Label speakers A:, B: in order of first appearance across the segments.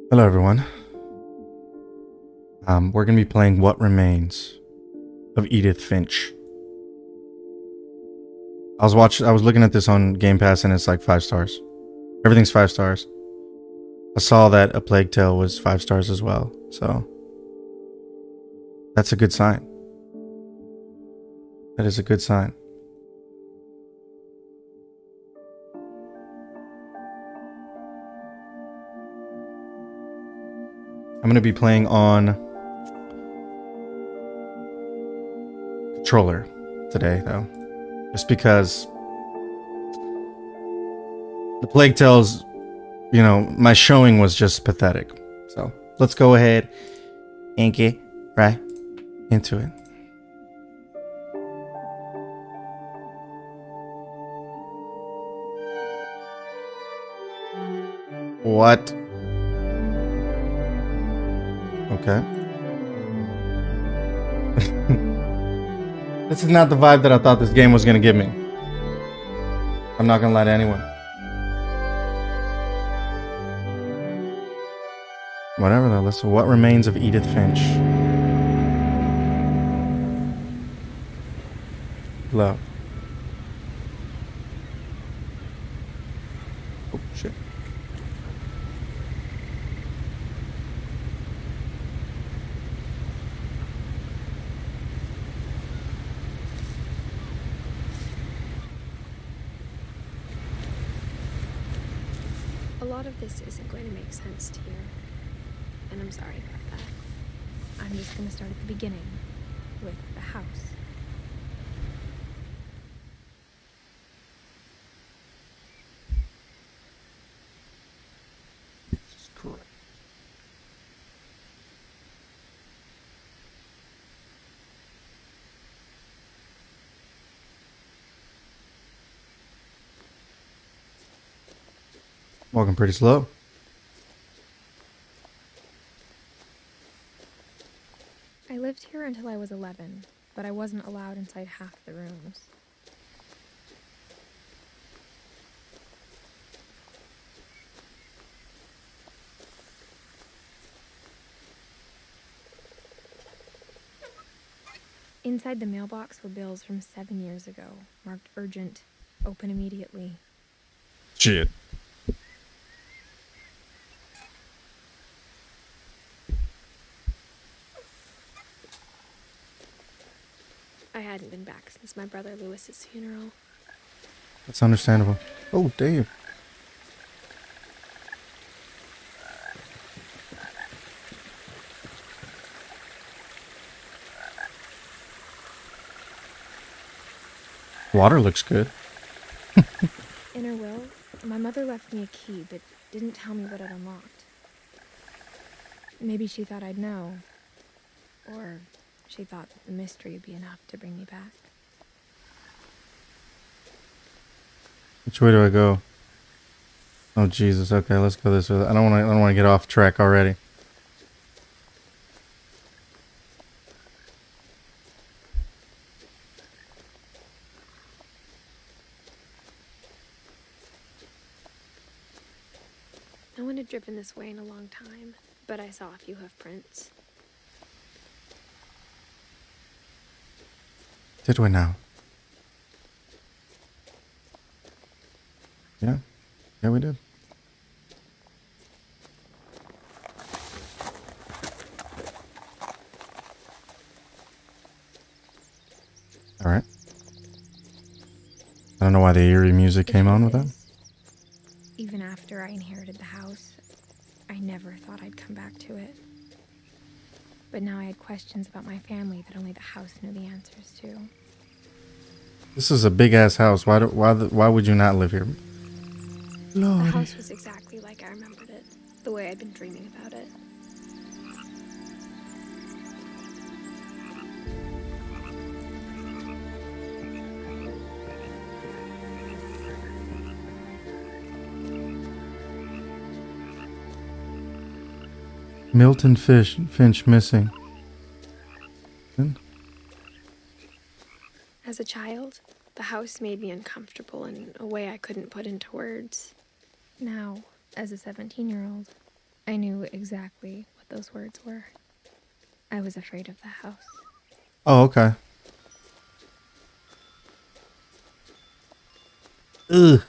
A: Hello, everyone. We're gonna be playing What Remains of Edith Finch. I was looking at this on Game Pass, and it's like 5 stars. Everything's 5 stars. I saw that A Plague Tale was 5 stars as well, so that's a good sign. That is a good sign. I'm gonna be playing on controller today, though, just because the Plague Tales, my showing was just pathetic. So let's go ahead and get right into it. What? Okay. This is not the vibe that I thought this game was gonna give me. I'm not gonna lie to anyone. Whatever though, let's. What Remains of Edith Finch? Love. Oh shit.
B: A lot of this isn't going to make sense to you, and I'm sorry about that. I'm just going to start at the beginning, with the house.
A: That's correct. Walking pretty slow.
B: I lived here until I was 11, but I wasn't allowed inside half the rooms. Inside the mailbox were bills from 7 years ago, marked urgent, open immediately.
A: Shit.
B: I hadn't been back since my brother Lewis's funeral.
A: That's understandable. Oh, damn. Water looks good.
B: In her will, my mother left me a key, but didn't tell me what it unlocked. Maybe she thought I'd know. Or she thought that the mystery would be enough to bring me back.
A: Which way do I go? Oh Jesus. Okay, let's go this way. I don't want to get off track already.
B: No one had driven this way in a long time, but I saw a few hoof prints.
A: Did we now? Yeah. Yeah, we did. All right. I don't know why the eerie music came on with that.
B: Even after I inherited the house, I never thought I'd come back to it. But now I had questions about my family that only the house knew the answers to.
A: This is a big ass house. Why would you not live here? Lord.
B: The house was exactly like I remembered it, the way I'd been dreaming about it.
A: Milton Finch missing.
B: As a child, the house made me uncomfortable in a way I couldn't put into words. Now, as a 17-year-old, I knew exactly what those words were. I was afraid of the house.
A: Oh, okay. Ugh.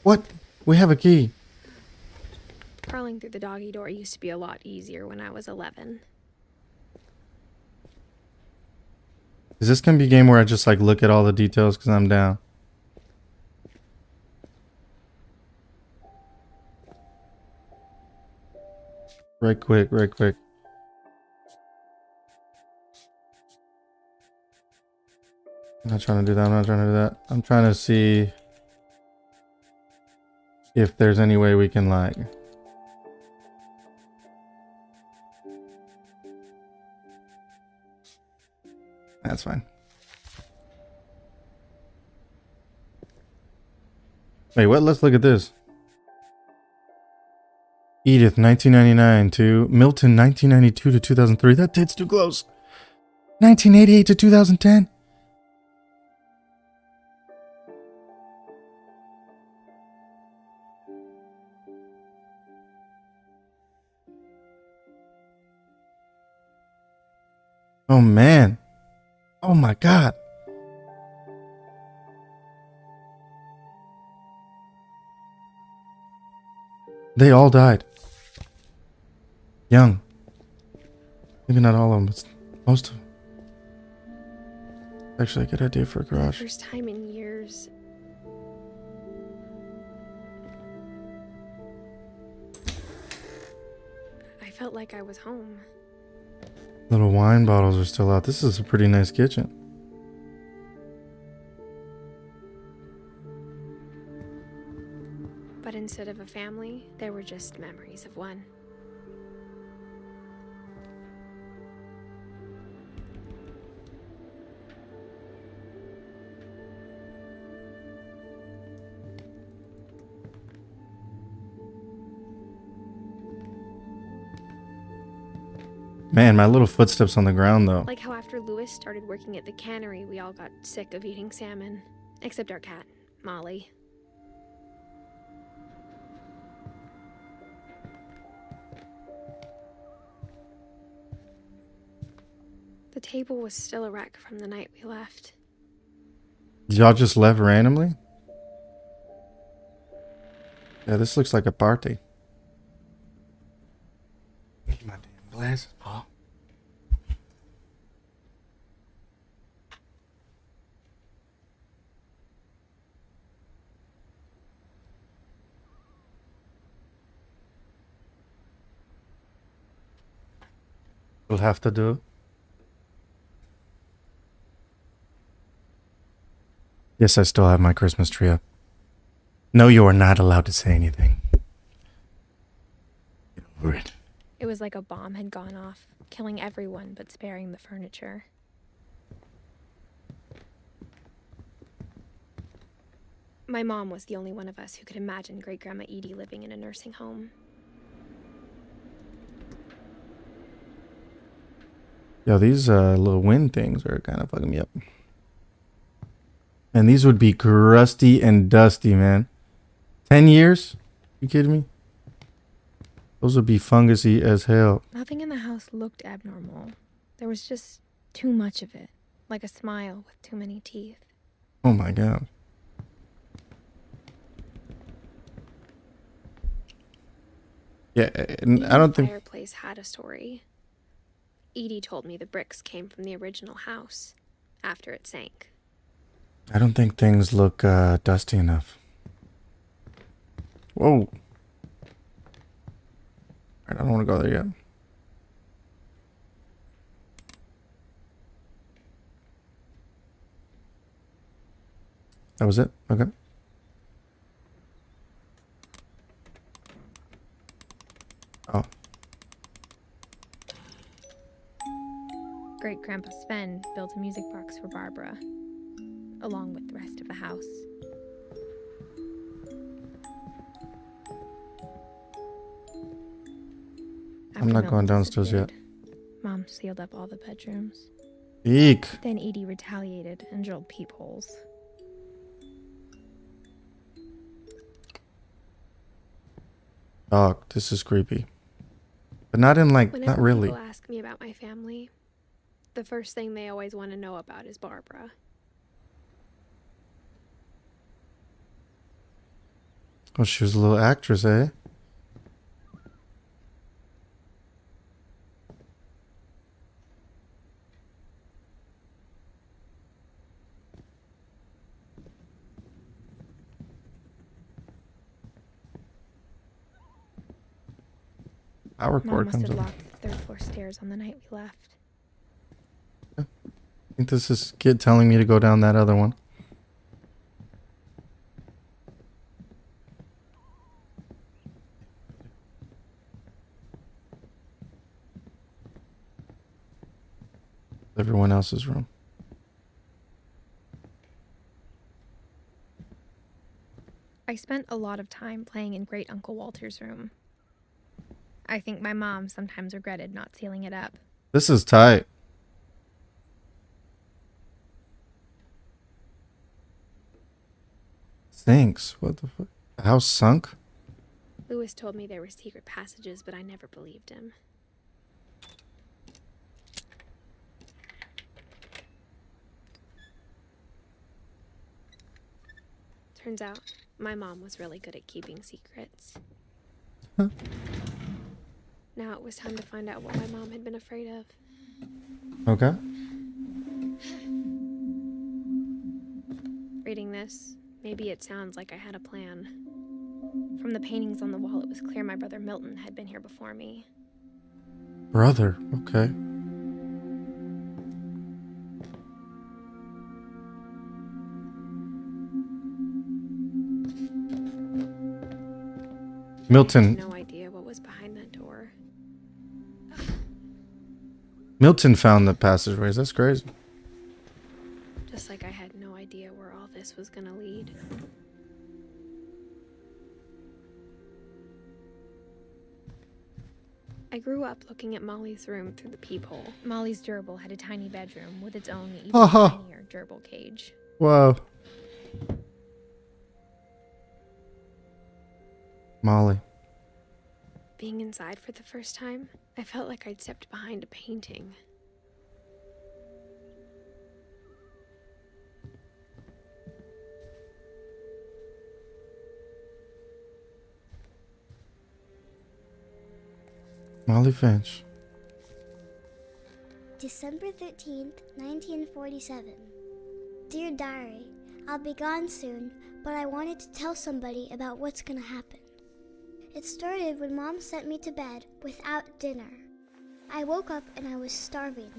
A: What? We have a key.
B: Crawling through the doggy door used to be a lot easier when I was 11.
A: Is this gonna be a game where I just like look at all the details because I'm down? Right quick, right quick. I'm not trying to do that. I'm not trying to do that. I'm trying to see if there's any way we can like... That's fine. Wait, what? Let's look at this. Edith, 1999 to Milton, 1992 to 2003. That date's too close. 1988 to 2010. Oh, man. Oh, my God. They all died. Young. Maybe not all of them, but most of them. Actually, a good idea for a garage.
B: First time in years. I felt like I was home.
A: Little wine bottles are still out. This is a pretty nice kitchen.
B: But instead of a family, there were just memories of one.
A: Man, my little footsteps on the ground, though.
B: Like how after Lewis started working at the cannery, we all got sick of eating salmon. Except our cat, Molly. The table was still a wreck from the night we left.
A: Y'all just left randomly? Yeah, this looks like a party. Need my damn glasses, Paul. We'll have to do. Yes, I still have my Christmas tree up. No, you are not allowed to say anything. Get over it.
B: It was like a bomb had gone off, killing everyone but sparing the furniture. My mom was the only one of us who could imagine Great-Grandma Edie living in a nursing home.
A: Yo, these little wind things are kind of fucking me up. And these would be crusty and dusty, man. 10 years? You kidding me? Those would be fungusy as hell.
B: Nothing in the house looked abnormal. There was just too much of it, like a smile with too many teeth.
A: Oh my God. Yeah, and I don't think...
B: The fireplace had a story. Edie told me the bricks came from the original house, after it sank.
A: I don't think things look dusty enough. Whoa. Alright, I don't want to go there yet. That was it? Okay. Oh.
B: Great-Grandpa Sven built a music box for Barbara, along with the rest of the house.
A: I'm not going downstairs yet.
B: Mom sealed up all the bedrooms.
A: Eek.
B: Then Edie retaliated and drilled peepholes.
A: Dog, this is creepy. But not in like, not
C: Whenever
A: really.
C: people ask me about my family, the first thing they always want to know about is Barbara.
A: Oh, she was a little actress, eh? Power
B: Mom
A: cord
B: must
A: comes
B: have
A: up.
B: locked the third floor stairs on the night we left.
A: I think this is kid telling me to go down that other one. Everyone else's room.
B: I spent a lot of time playing in Great Uncle Walter's room. I think my mom sometimes regretted not sealing it up.
A: This is tight. Thanks. What the fuck? The house sunk?
C: Lewis told me there were secret passages, but I never believed him. Turns out, my mom was really good at keeping secrets.
A: Huh.
C: Now it was time to find out what my mom had been afraid of.
A: Okay.
C: Reading this, maybe it sounds like I had a plan. From the paintings on the wall, it was clear my brother Milton had been here before me.
A: Brother. Okay.
C: I
A: Milton.
C: had no idea what was behind that door.
A: Milton found the passageways. That's crazy.
C: Just like I had no idea where all this was gonna lead. I grew up looking at Molly's room through the peephole.
B: Molly's gerbil had a tiny bedroom with its own even
A: Uh-huh.
B: tinier gerbil cage.
A: Whoa. Molly.
C: Being inside for the first time, I felt like I'd stepped behind a painting.
A: Molly Finch.
D: December 13th, 1947. Dear Diary, I'll be gone soon, but I wanted to tell somebody about what's gonna happen. It started when Mom sent me to bed without dinner. I woke up and I was starving,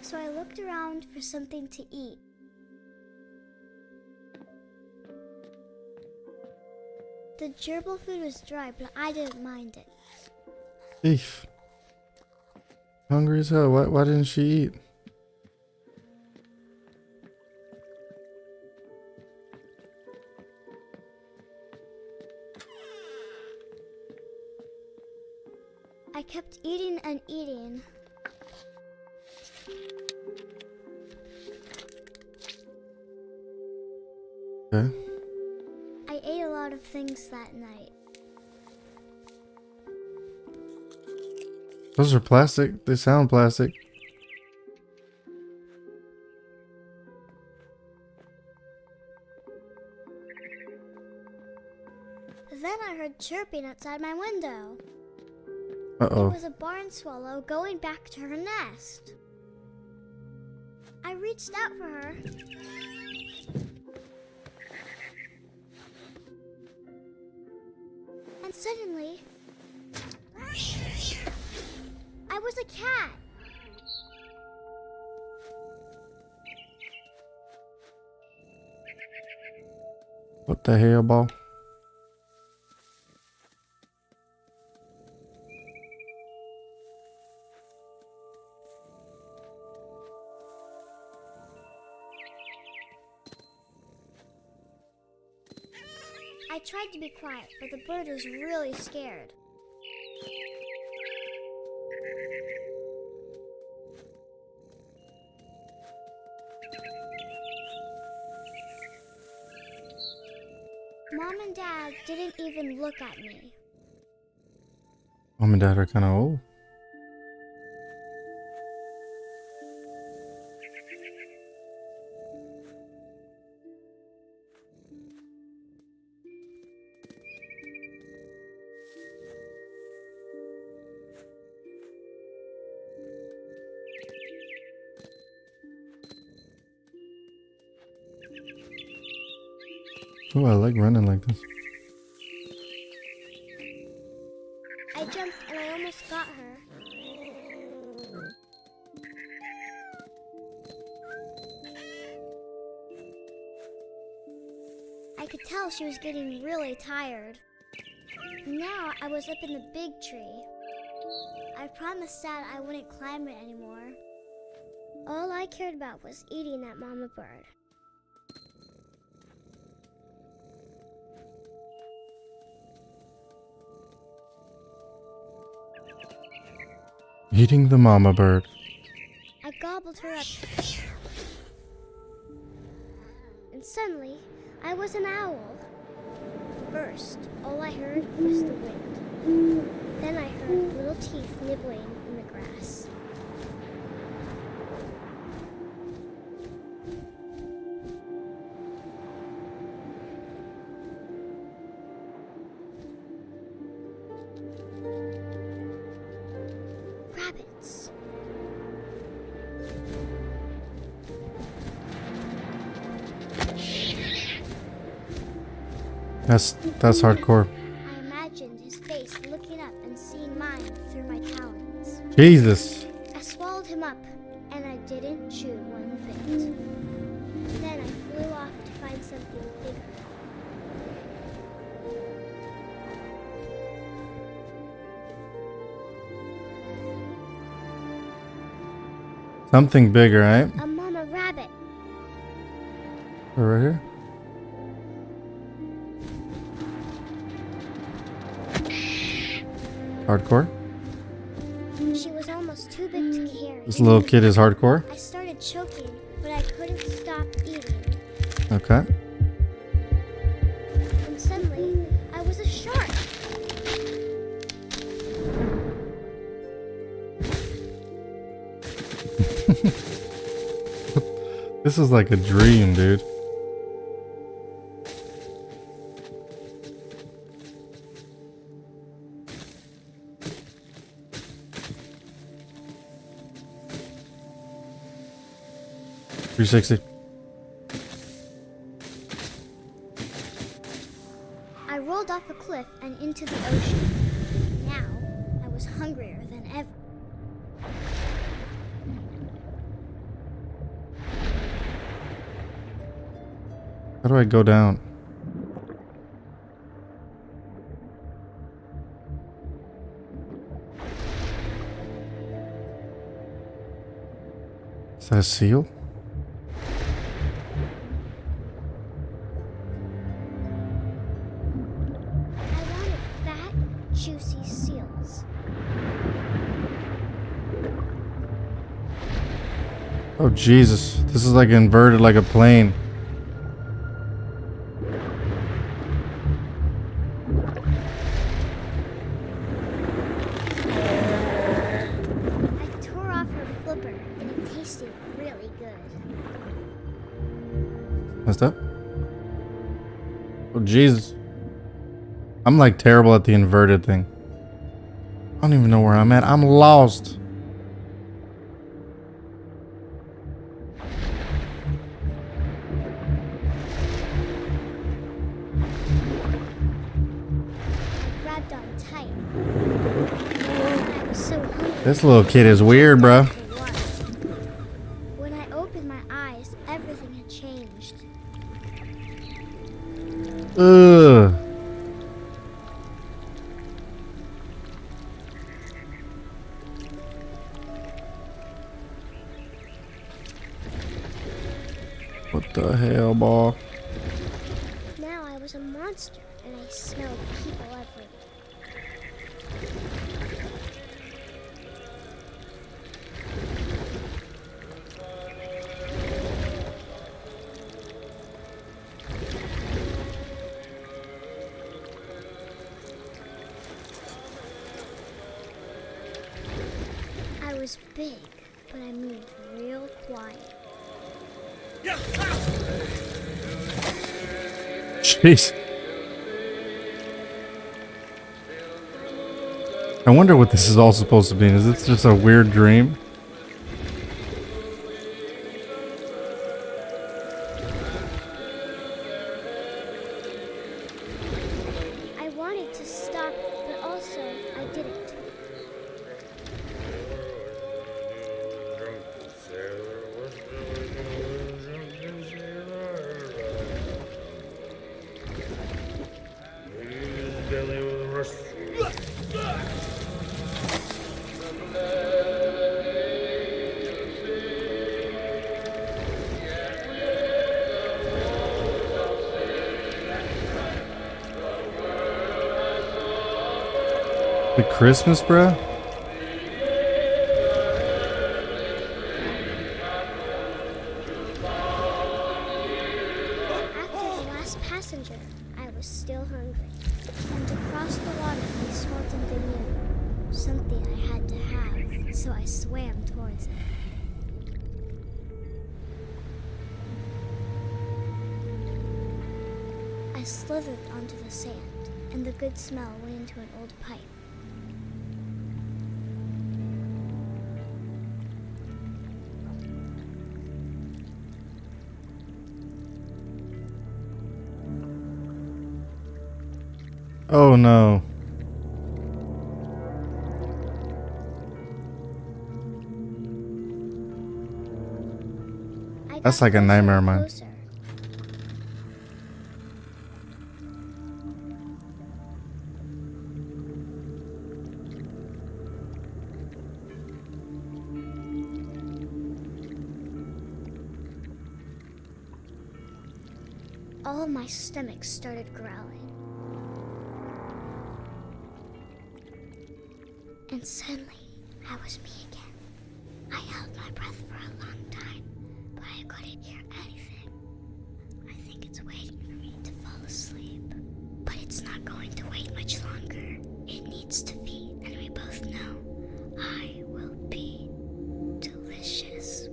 D: so I looked around for something to eat. The gerbil food was dry, but I didn't mind it.
A: Eef. Hungry as hell. Why didn't she eat?
D: I kept eating and eating.
A: Okay.
D: I ate a lot of things that night.
A: Those are plastic. They sound plastic.
D: Then I heard chirping outside my window. It
A: Uh-oh.
D: was a barn swallow going back to her nest. I reached out for her. And suddenly, I was a cat.
A: What the hell, ball?
D: I tried to be quiet, but the bird was really scared. Mom and Dad didn't even look at me.
A: and dad are kind of old. Oh, I like running like this.
D: I jumped and I almost got her. I could tell she was getting really tired. Now I was up in the big tree. I promised Dad I wouldn't climb it anymore. All I cared about was eating that mama bird.
A: Eating the mama bird.
D: I gobbled her up. And suddenly, I was an owl. First, all I heard was the wind. Then I heard little teeth nibbling in the grass. Rabbits.
A: That's hardcore.
D: I imagined his face looking up and seeing mine through my talons.
A: Jesus.
D: I swallowed him up, and I didn't chew one bit. Then I flew off to find something bigger.
A: Something bigger, right?
D: A mama rabbit.
A: Right here. Hardcore.
D: She was almost too big to carry.
A: This little kid is hardcore.
D: I started choking, but I couldn't stop eating.
A: Okay.
D: And suddenly, I was a shark.
A: This is like a dream, dude. $360.
D: I rolled off a cliff and into the ocean. Now, I was hungrier than ever.
A: How do I go down? Is that a seal?
D: I wanted fat, juicy seals.
A: Oh Jesus, this is like inverted like a plane.
D: I tore off her flipper, and it tasted really good.
A: Messed up? Oh Jesus. I'm like terrible at the inverted thing. I don't even know where I'm at. I'm lost.
D: I grabbed on tight. I was so hungry.
A: This little kid is weird, bro.
D: When I opened my eyes, everything had changed.
A: Ugh. What the hell, boy?
D: Now I was a monster, and I smelled people everywhere. was big, but I moved real quiet.
A: Jeez. I wonder what this is all supposed to be. Is this just a weird dream?
D: I wanted to stop, but also I didn't.
A: The Christmas, bruh?
D: After the last passenger, I was still hungry. And across the water, I smelled something new. Something I had to have, so I swam towards it. I slithered onto the sand, and the good smell went into an old pipe.
A: Oh no.
D: I
A: That's
D: got
A: like a
D: closer
A: nightmare of
D: and
A: mine.
D: closer. All of my stomach started growling. And suddenly, I was me again. I held my breath for a long time, but I couldn't hear anything. I think it's waiting for me to fall asleep. But it's not going to wait much longer. It needs to feed, and we both know I will be delicious.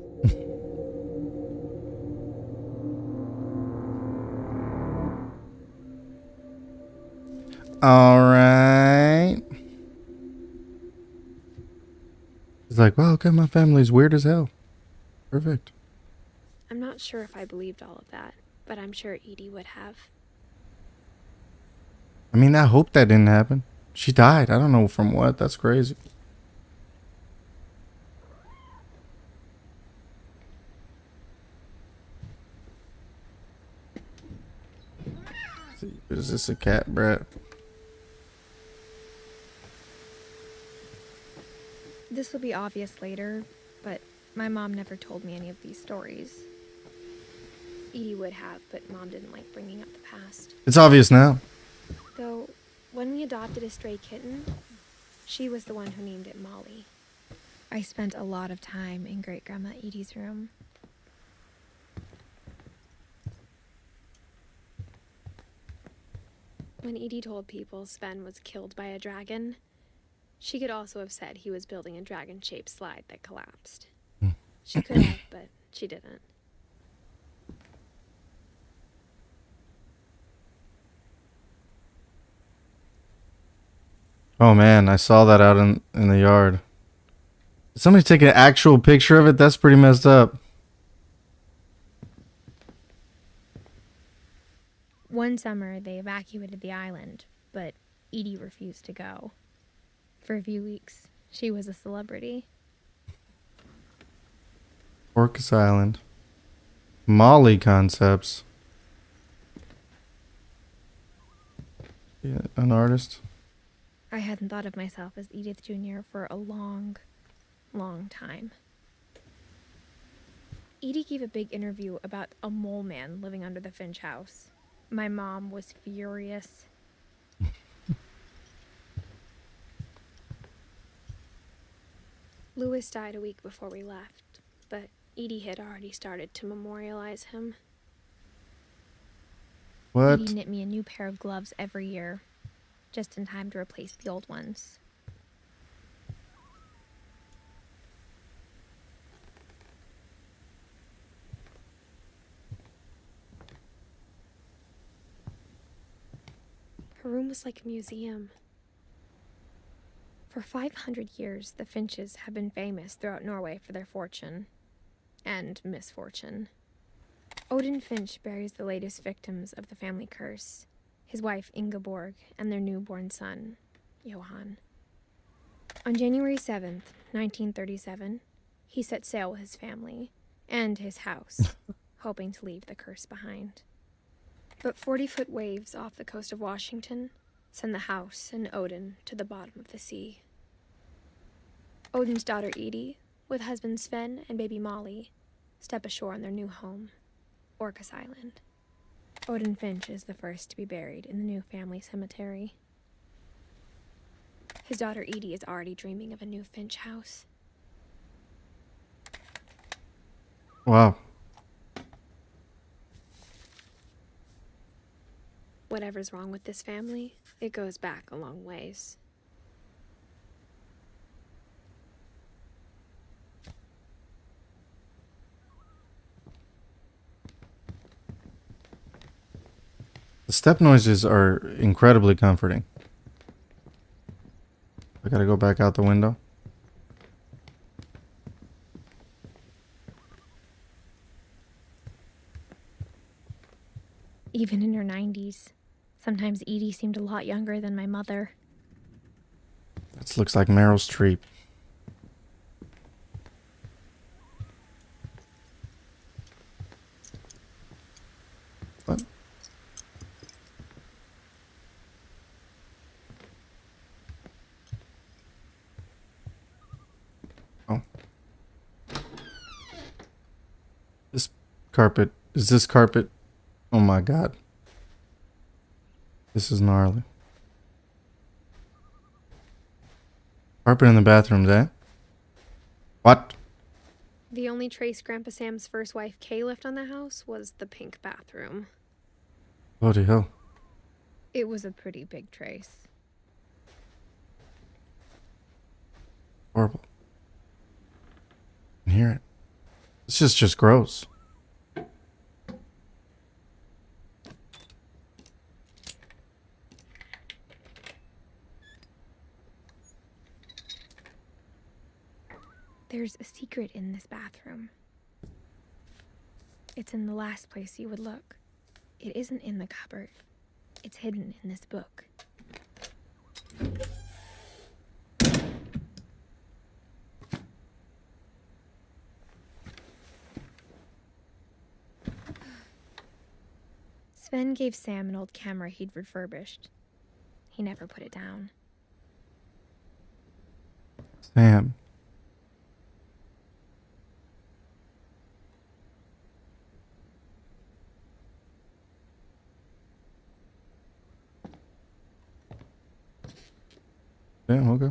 A: All right. He's like, wow, okay, my family's weird as hell. Perfect.
C: I'm not sure if I believed all of that, but I'm sure Edie would have.
A: I mean, I hope that didn't happen. She died. I don't know from what. That's crazy. Is this a cat, Brett?
B: This will be obvious later, but my mom never told me any of these stories.
C: Edie would have, but Mom didn't like bringing up the past.
A: It's obvious now.
C: Though, when we adopted a stray kitten, she was the one who named it Molly.
B: I spent a lot of time in Great Grandma Edie's room.
C: When Edie told people Sven was killed by a dragon, she could also have said he was building a dragon-shaped slide that collapsed. She could have, but she didn't.
A: Oh man, I saw that out in the yard. Did somebody take an actual picture of it? That's pretty messed up.
B: One summer, they evacuated the island, but Edie refused to go. For a few weeks, she was a celebrity.
A: Orcas Island. Molly concepts. Yeah, an artist.
B: I hadn't thought of myself as Edith Jr. for a long, long time. Edie gave a big interview about a mole man living under the Finch house. My mom was furious.
C: Louis died a week before we left, but Edie had already started to memorialize him.
A: What?
B: Edie knit me a new pair of gloves every year, just in time to replace the old ones.
C: Her room was like a museum. For 500 years, the Finches have been famous throughout Norway for their fortune and misfortune. Odin Finch buries the latest victims of the family curse, his wife Ingeborg and their newborn son, Johan. On January 7th, 1937, he set sail with his family and his house, hoping to leave the curse behind. But 40-foot waves off the coast of Washington send the house and Odin to the bottom of the sea. Odin's daughter Edith, with husband Sven and baby Molly, step ashore on their new home, Orcas Island. Odin Finch is the first to be buried in the new family cemetery. His daughter Edie is already dreaming of a new Finch house.
A: Wow.
C: Whatever's wrong with this family, it goes back a long ways.
A: The step noises are incredibly comforting. I gotta go back out the window.
C: Even in her 90s, sometimes Edie seemed a lot younger than my mother.
A: This looks like Meryl Streep. What? Oh. This carpet. Is this carpet? Oh my god. This is gnarly. Carpet in the bathrooms, eh? What?
C: The only trace Grandpa Sam's first wife, Kay, left on the house was the pink bathroom.
A: Bloody hell.
C: It was a pretty big trace.
A: Horrible. I can hear it. This is just gross.
C: There's a secret in this bathroom. It's in the last place you would look. It isn't in the cupboard. It's hidden in this book. Sven gave Sam an old camera he'd refurbished. He never put it down.
A: Sam. Damn, okay.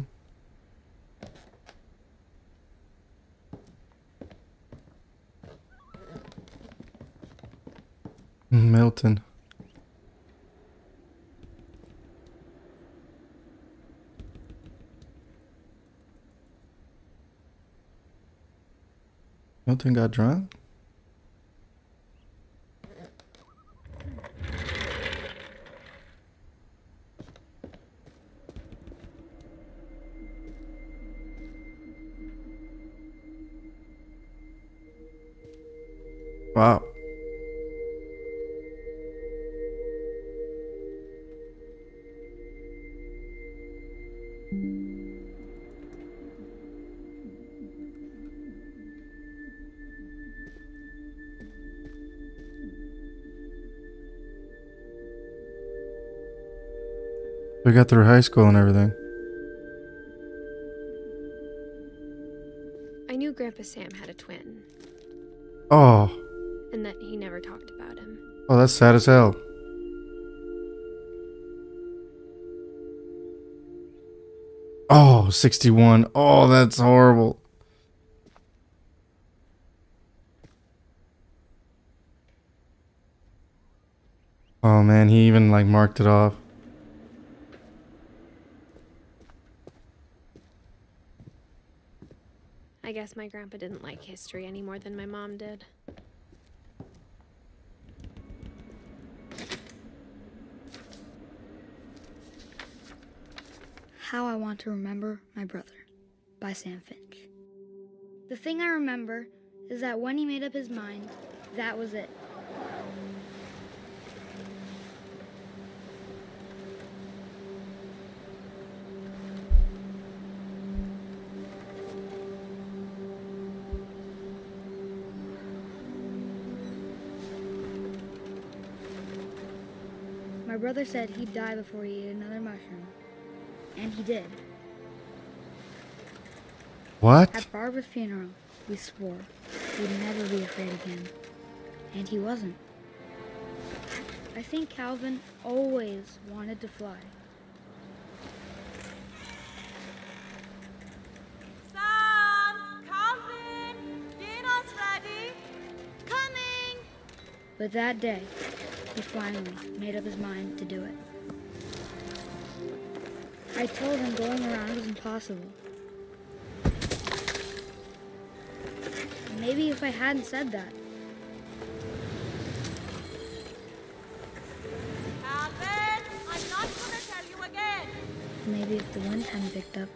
A: Milton. Milton got drunk? Wow. We got through high school and everything.
C: I knew Grandpa Sam had a twin,
A: Oh.
C: and that he never talked about him.
A: Oh, that's sad as hell. Oh, 61. Oh, that's horrible. Oh man, he even like marked it off.
C: I guess my grandpa didn't like history any more than my mom did.
E: How I Want to Remember My Brother by Sam Finch. The thing I remember is that when he made up his mind, that was it. My brother said he'd die before he ate another mushroom. And he did.
A: What?
E: At Barbara's funeral, we swore we'd never be afraid again. And he wasn't. I think Calvin always wanted to fly.
F: Sam! Calvin! Dinner's ready!
D: Coming!
E: But that day, he finally made up his mind to do it. I told him going around was impossible. Maybe if I hadn't said that,
F: Calvin! I'm not gonna tell you again!
E: maybe if the wind hadn't picked up,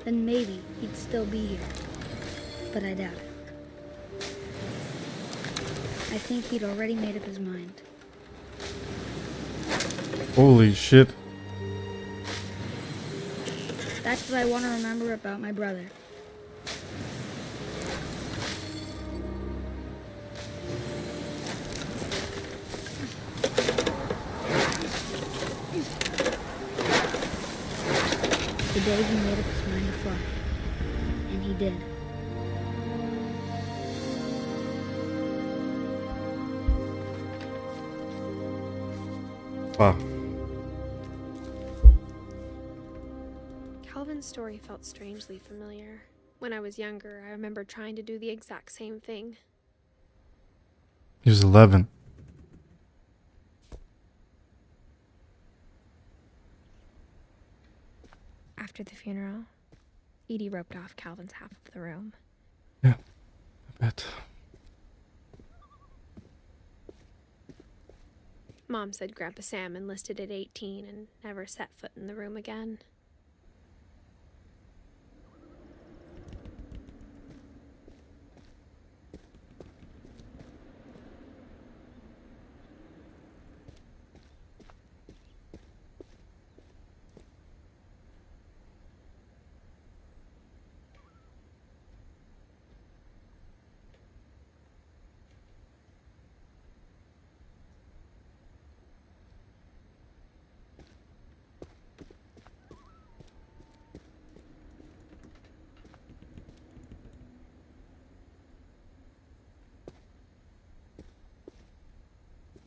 E: then maybe he'd still be here. But I doubt it. I think he'd already made up his mind.
A: Holy shit.
E: That's what I want to remember about my brother. The day he made up his mind to fly. And he did.
A: Wow.
C: Calvin's story felt strangely familiar. When I was younger, I remember trying to do the exact same thing.
A: He was 11.
C: After the funeral, Edie roped off Calvin's half of the room.
A: Yeah, I bet.
C: Mom said Grandpa Sam enlisted at 18 and never set foot in the room again.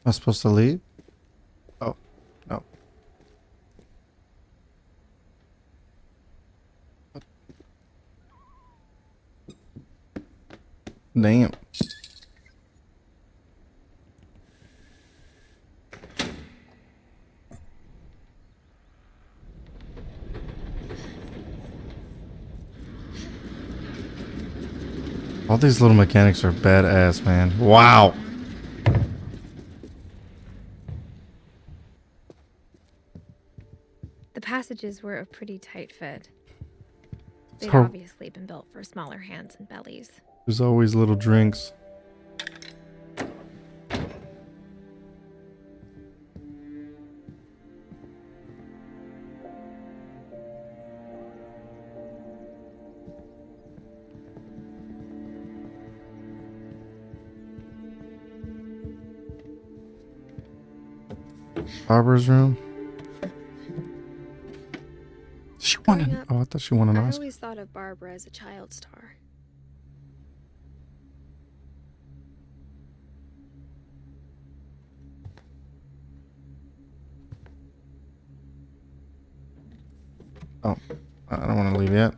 A: Am I supposed to leave? Oh, no. Damn. All these little mechanics are badass, man. Wow.
C: The passages were a pretty tight fit.
A: It's
C: They'd
A: hor-
C: obviously been built for smaller hands and bellies.
A: There's always little drinks. Barbara's room. She won
C: Growing
A: an.
C: up,
A: Oh, I thought she won an
C: I
A: Oscar.
C: always thought of Barbara as a child star.
A: Oh, I don't want to leave yet.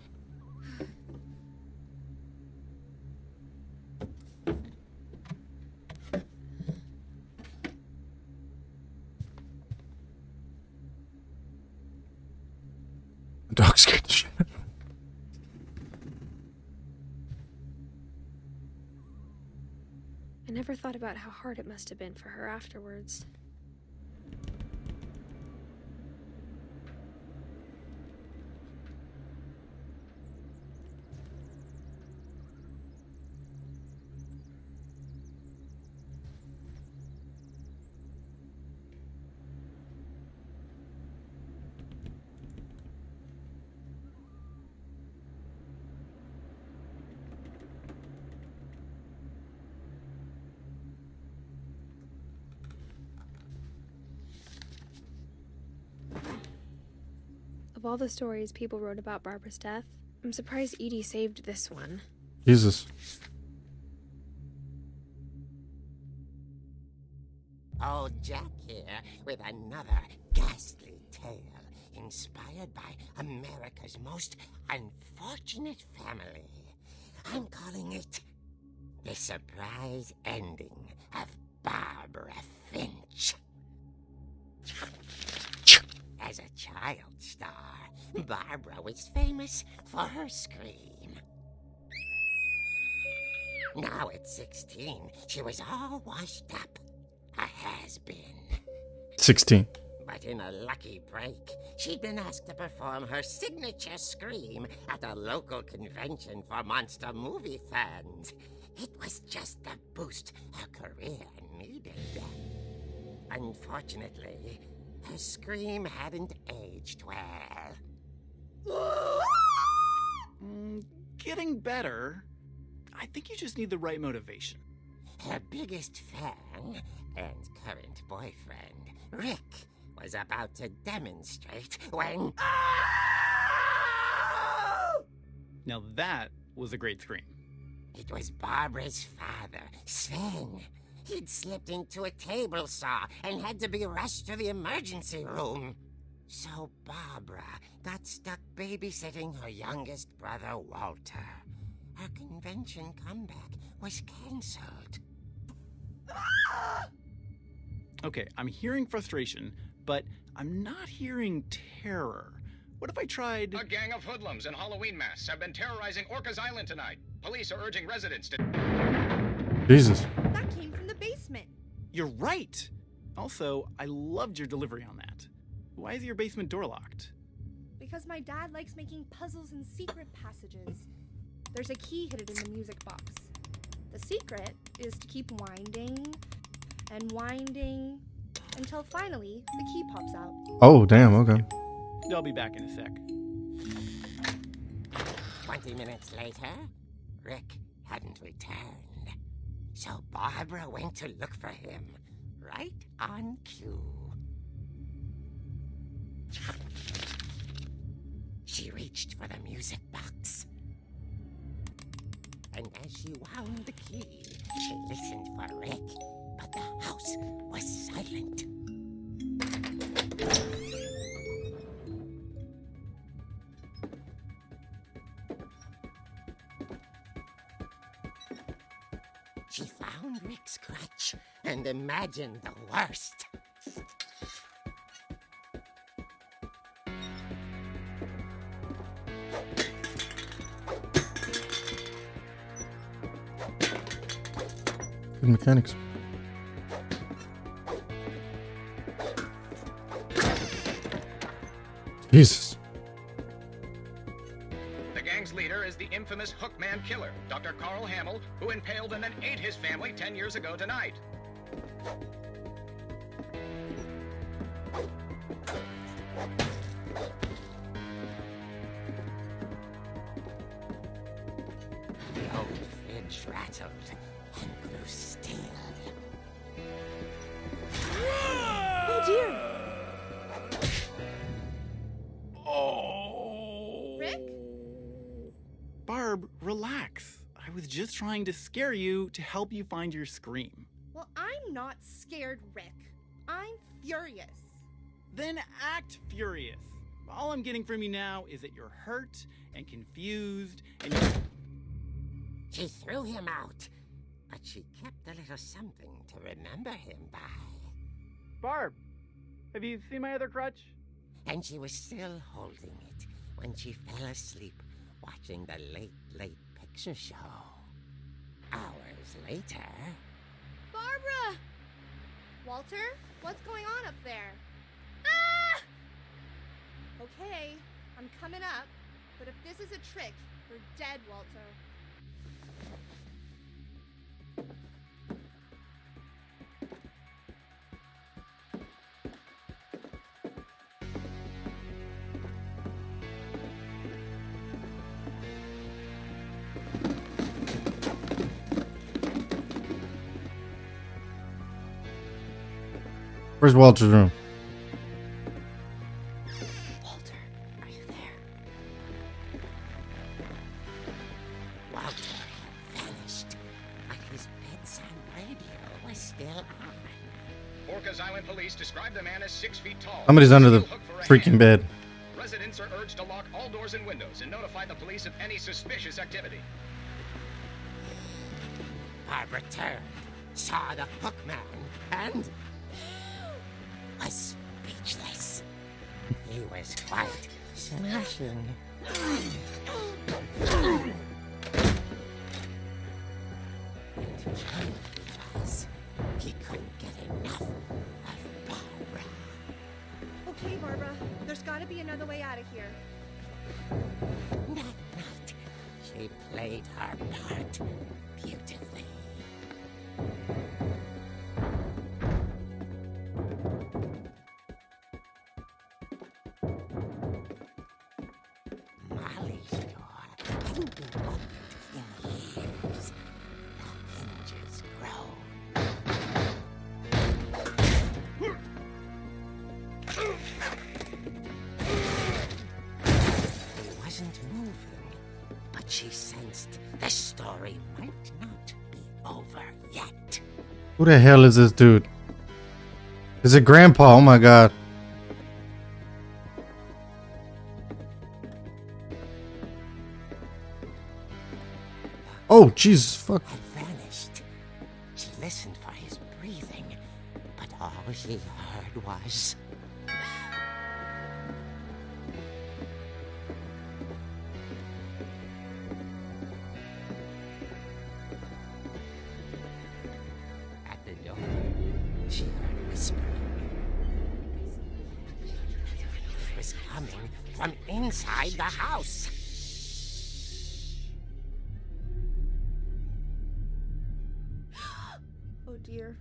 A: The dog scared the shit.
C: I never thought about how hard it must have been for her afterwards. all the stories people wrote about Barbara's death, I'm surprised Edie saved this one.
A: Jesus.
G: Old Jack here with another ghastly tale inspired by America's most unfortunate family. I'm calling it The Surprise Ending of Barbara Finch. As a child star, Barbara was famous for her scream. Now at 16, she was all washed up. A has-been.
A: 16.
G: But in a lucky break, she'd been asked to perform her signature scream at a local convention for monster movie fans. It was just the boost her career needed. Unfortunately, her scream hadn't aged well.
H: Getting better. I think you just need the right motivation.
G: Her biggest fan and current boyfriend, Rick, was about to demonstrate when...
H: Now that was a great scream.
G: It was Barbara's father, Sven. He'd slipped into a table saw and had to be rushed to the emergency room. So Barbara got stuck babysitting her youngest brother, Walter. Her convention comeback was cancelled.
H: Okay, I'm hearing frustration, but I'm not hearing terror. What if I tried...
I: A gang of hoodlums in Halloween masks have been terrorizing Orcas Island tonight. Police are urging residents to...
A: Jesus.
F: That came from the basement.
H: You're right! Also, I loved your delivery on that. Why is your basement door locked?
F: Because my dad likes making puzzles and secret passages. There's a key hidden in the music box. The secret is to keep winding and winding until finally the key pops out.
A: Oh, damn, okay.
H: I'll be back in a sec.
G: 20 minutes later, Rick hadn't returned. So Barbara went to look for him, right on cue. She reached for the music box. And as she wound the key, she listened for Rick, but the house was silent. She found Rick's crutch and imagined the worst.
A: Good mechanics. Jesus.
I: The gang's leader is the infamous Hookman killer, Dr. Carl Hamill, who impaled and then ate his family 10 years ago tonight.
G: The old fridge rattled and grew still.
F: Oh dear! Rick?
H: Barb, relax. I was just trying to scare you to help you find your scream.
F: Well, I'm not scared, Rick. I'm furious.
H: Then act furious. All I'm getting from you now is that you're hurt and confused and
G: She threw him out, but she kept a little something to remember him by.
H: Barb, have you seen my other crutch?
G: And she was still holding it when she fell asleep watching the late picture show. Hours later...
F: Barbara! Walter, what's going on up there? Ah! Okay, I'm coming up, but if this is a trick, you're dead, Walter.
A: Where's Walter's room?
F: Walter, are you
G: still on.
I: Orcas Island police describe the man as 6 feet tall.
A: Somebody's under the
I: Steel hook for a
A: freaking
I: hand.
A: bed.
I: Residents are urged to lock all doors and windows and notify the police of any suspicious activity.
G: Barbara turned, saw the hook man, and was speechless. He was quite smashing. And he couldn't get enough of Barbara.
F: Okay, Barbara, there's gotta be another way out of here.
G: That night, she played her part beautifully. Molly's door hadn't been opened in years. The hinges groaned. He wasn't moving, but she sensed the story might not be over yet.
A: Who the hell is this dude? Is it Grandpa? Oh my god. Oh, Jesus, fuck.
G: Had vanished. She listened for his breathing, but all she heard was... At the door, she heard whispering. It was coming from inside the house.
F: Oh dear.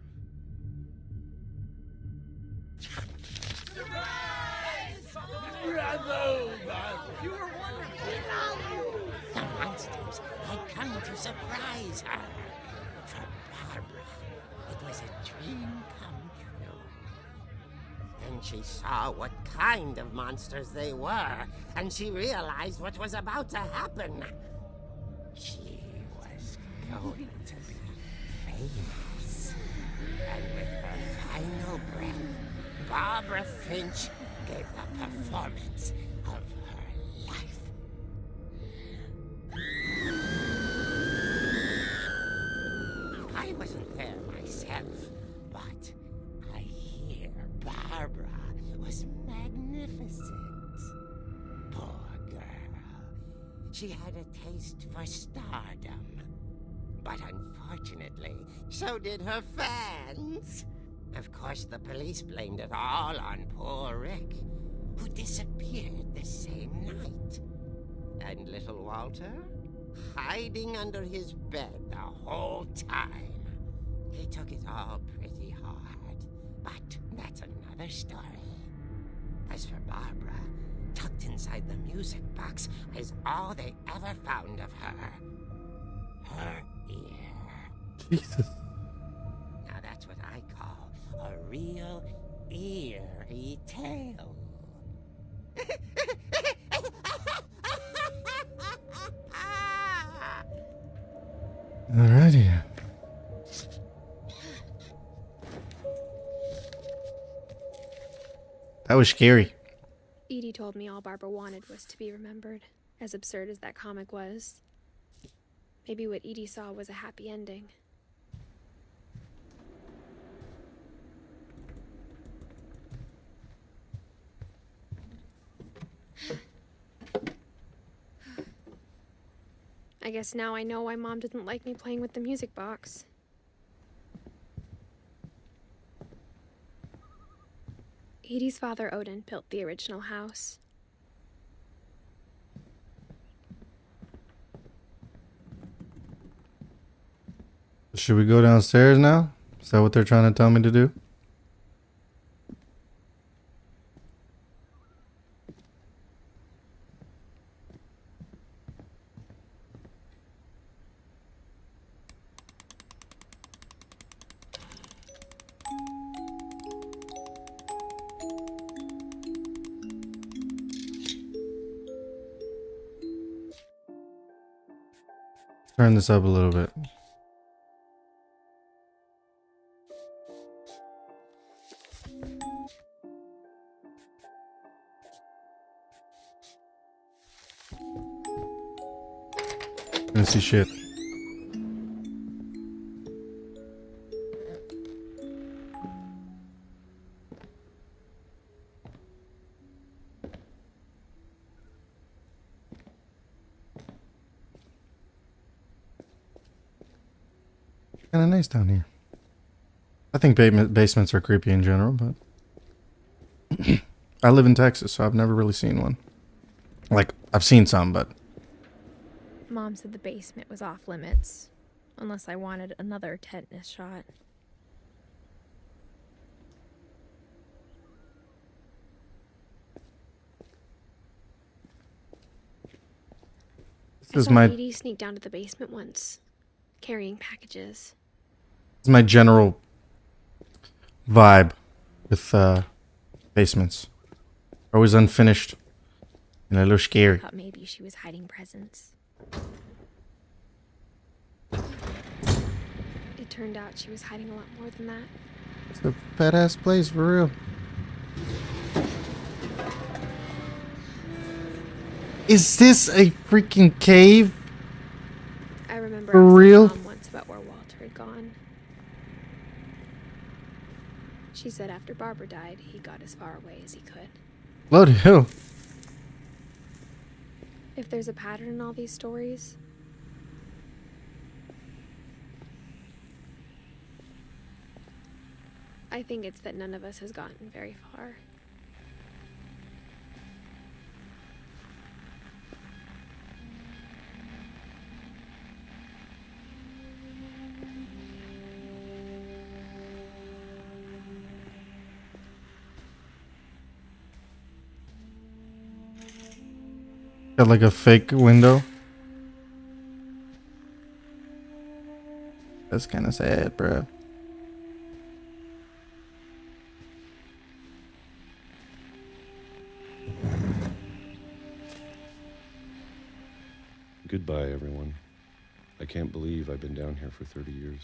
G: The monsters had come to surprise her. For Barbara, it was a dream come true. Then she saw what kind of monsters they were, and she realized what was about to happen. She was going to be famous. And with her final breath, Barbara Finch gave the performance of her life. I wasn't there myself, but I hear Barbara was magnificent. Poor girl. She had a taste for stardom. But unfortunately, so did her fans. Of course, the police blamed it all on poor Rick, who disappeared the same night. And little Walter, hiding under his bed the whole time. He took it all pretty hard, but that's another story. As for Barbara, tucked inside the music box is all they ever found of her. Her ear.
A: Jesus.
G: Now that's what I call a real eerie tale.
A: Alrighty. That was scary.
C: Edie told me all Barbara wanted was to be remembered, as absurd as that comic was. Maybe what Edie saw was a happy ending. I guess now I know why Mom didn't like me playing with the music box. Edie's father, Odin, built the original house.
A: Should we go downstairs now? Is that what they're trying to tell me to do? Turn this up a little bit. Didn't see shit. Kind of nice down here. I think basements are creepy in general, but I live in Texas, so I've never really seen one. Like, I've seen some, but
C: Mom said the basement was off limits, unless I wanted another tetanus shot.
A: this
C: I
A: is
C: saw
A: my
C: Edie sneak down to the basement once, carrying packages.
A: this is my general vibe with basements. Always unfinished and a little
C: I
A: scary.
C: thought maybe she was hiding presents. It turned out she was hiding a lot more than that.
A: It's a fat ass place for real. Is this a freaking cave?
C: I remember
A: For
C: asking
A: real?
C: Mom once about where Walter had gone. She said after Barbara died, he got as far away as he could.
A: Bloody hell.
C: If there's a pattern in all these stories, I think it's that none of us has gotten very far.
A: Got like a fake window. That's kind of sad, bro.
J: Goodbye, everyone. I can't believe I've been down here for 30 years.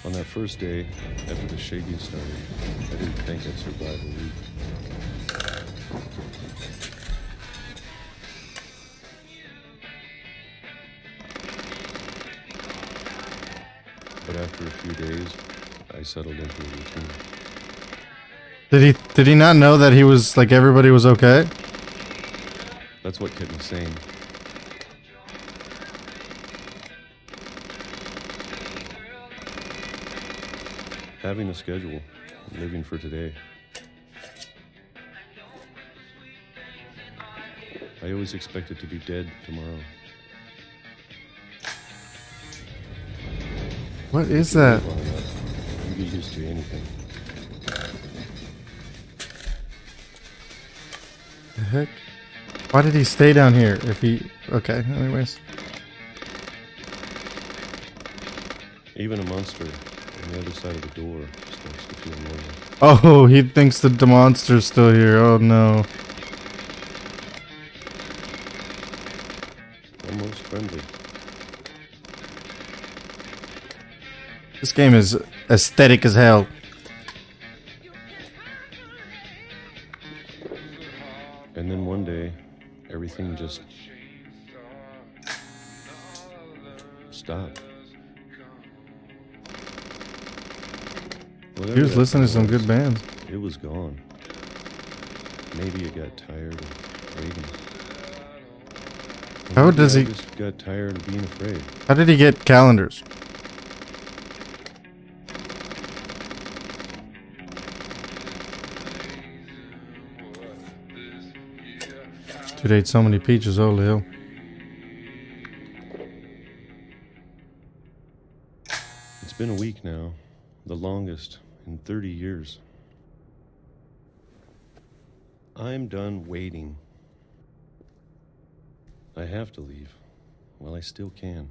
J: On that first day, after the shaking started, I didn't think I'd survive a week. But after a few days, I settled into a routine.
A: Did he not know that he was like everybody was okay?
J: That's what kept me sane. Having a schedule, living for today. I always expected to be dead tomorrow.
A: What is that?
J: Long enough, you get used to anything.
A: The heck? Why did he stay down here if he... Okay, anyways.
J: Even a monster on the other side of the door starts to feel normal.
A: Oh, he thinks that the monster's still here. Oh no.
J: Almost friendly.
A: This game is aesthetic as hell.
J: And then one day, everything just stopped.
A: He was listening to some good bands.
J: It was gone. Maybe it got tired of waiting. Or
A: How
J: maybe
A: does
J: I
A: he-
J: just got tired of being afraid.
A: How did he get calendars? Dude ate so many peaches, holy hell.
J: It's been a week now, the longest in 30 years. I'm done waiting. I have to leave. Well, I still can.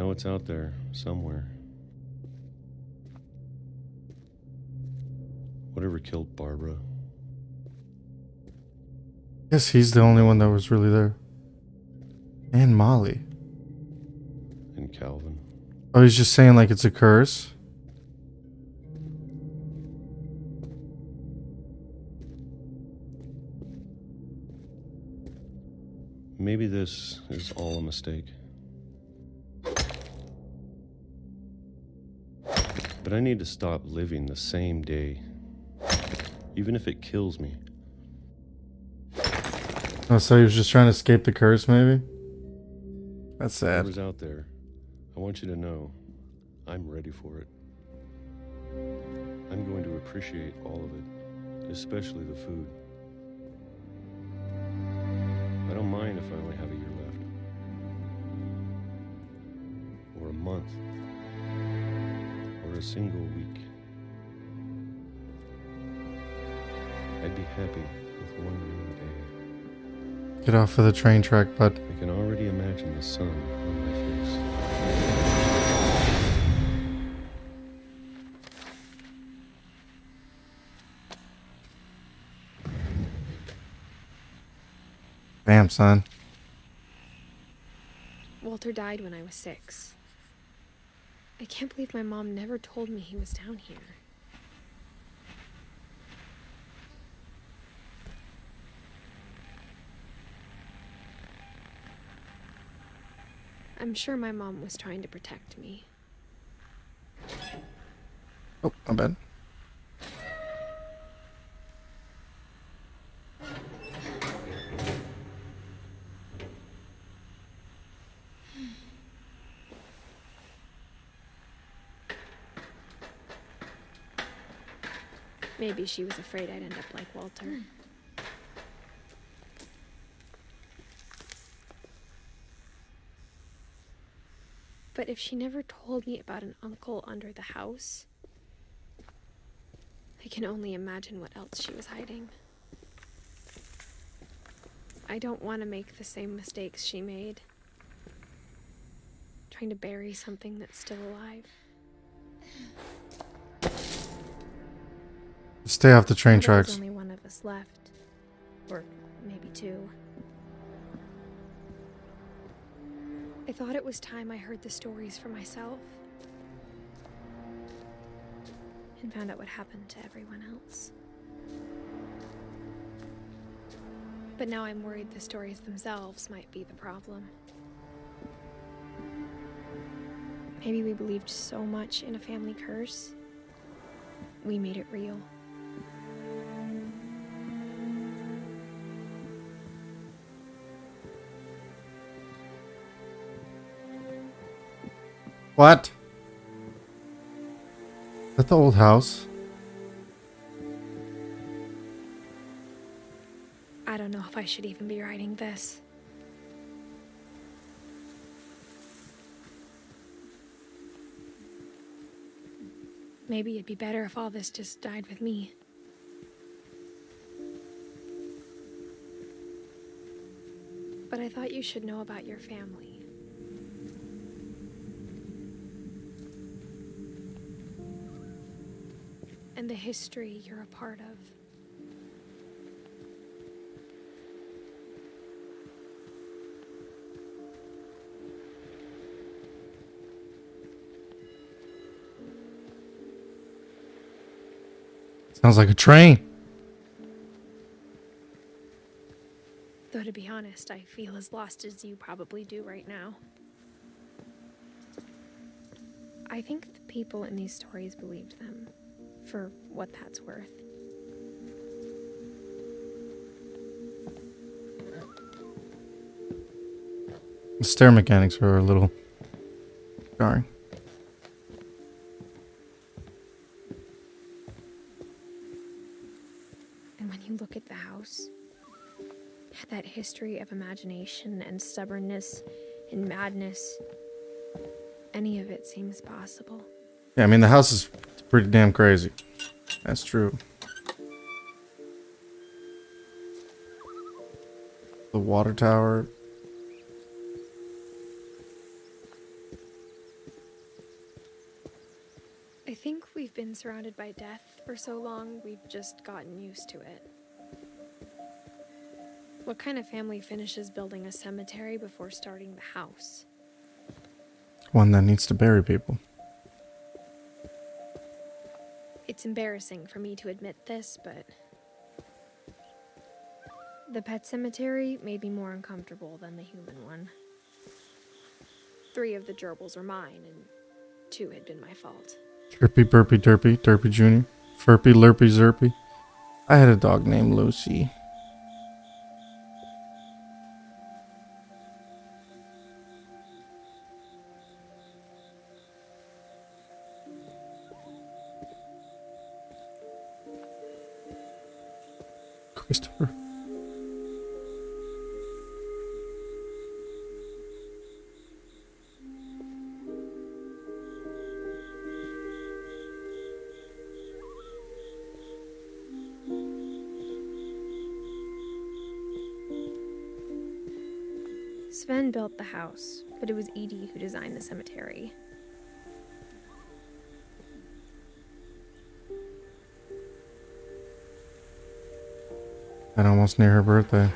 J: Now it's out there, somewhere. Whatever killed Barbara.
A: Guess he's the only one that was really there. And Molly.
J: And Calvin.
A: Oh, he's just saying like it's a curse?
J: Maybe this is all a mistake. But I need to stop living the same day. Even if it kills me.
A: Oh, so he was just trying to escape the curse, maybe? That's sad.
J: Whoever's out there, I want you to know I'm ready for it. I'm going to appreciate all of it, especially the food. I don't mind if I only have a year left. Or a month. Or a single week. I'd be happy with one new day.
A: Get off of the train track, bud.
J: I can already imagine the sun on my face.
A: Damn, son.
C: Walter died when I was 6. I can't believe my mom never told me he was down here. I'm sure my mom was trying to protect me.
A: Oh, my bad.
C: Maybe she was afraid I'd end up like Walter. But if she never told me about an uncle under the house, I can only imagine what else she was hiding. I don't want to make the same mistakes she made. Trying to bury something that's still alive.
A: Stay off the train
C: There's
A: tracks.
C: only one of us left. Or maybe 2. I thought it was time I heard the stories for myself. And found out what happened to everyone else. But now I'm worried the stories themselves might be the problem. Maybe we believed so much in a family curse, we made it real.
A: What? Is that the old house?
C: I don't know if I should even be writing this. Maybe it'd be better if all this just died with me. But I thought you should know about your family. And the history you're a part of.
A: Sounds like a train.
C: Though to be honest, I feel as lost as you probably do right now. I think the people in these stories believed them, for what that's worth.
A: The stair mechanics are a little jarring.
C: And when you look at the house, that history of imagination and stubbornness and madness, any of it seems possible.
A: Yeah, I mean, the house is pretty damn crazy. That's true. The water tower.
C: surrounded by death for so long, we've just gotten used to it. What kind of family finishes building a cemetery before starting the house?
A: One that needs to bury people.
C: It's embarrassing for me to admit this, but the pet cemetery made me more uncomfortable than the human one. 3 of the gerbils were mine, and 2 had been my fault.
A: Chirpy, burpy, derpy, derpy junior. Furpy, lurpy, zerpy. I had a dog named Lucy. Christopher.
C: Sven built the house, but it was Edie who designed the cemetery.
A: And almost near her birthday.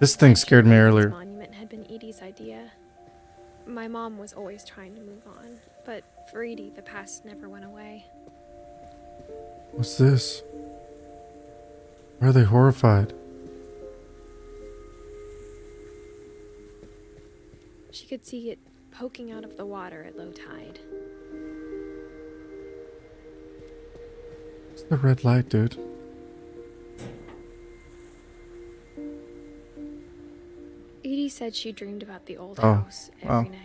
A: This thing scared me earlier.
C: This monument had been Edie's idea. My mom was always trying to move on, but for Edie, the past never went away.
A: What's this? Why are they horrified?
C: She could see it poking out of the water at low tide.
A: It's the red light, dude.
C: Edie said she dreamed about the old
A: Oh,
C: house every
A: wow.
C: night.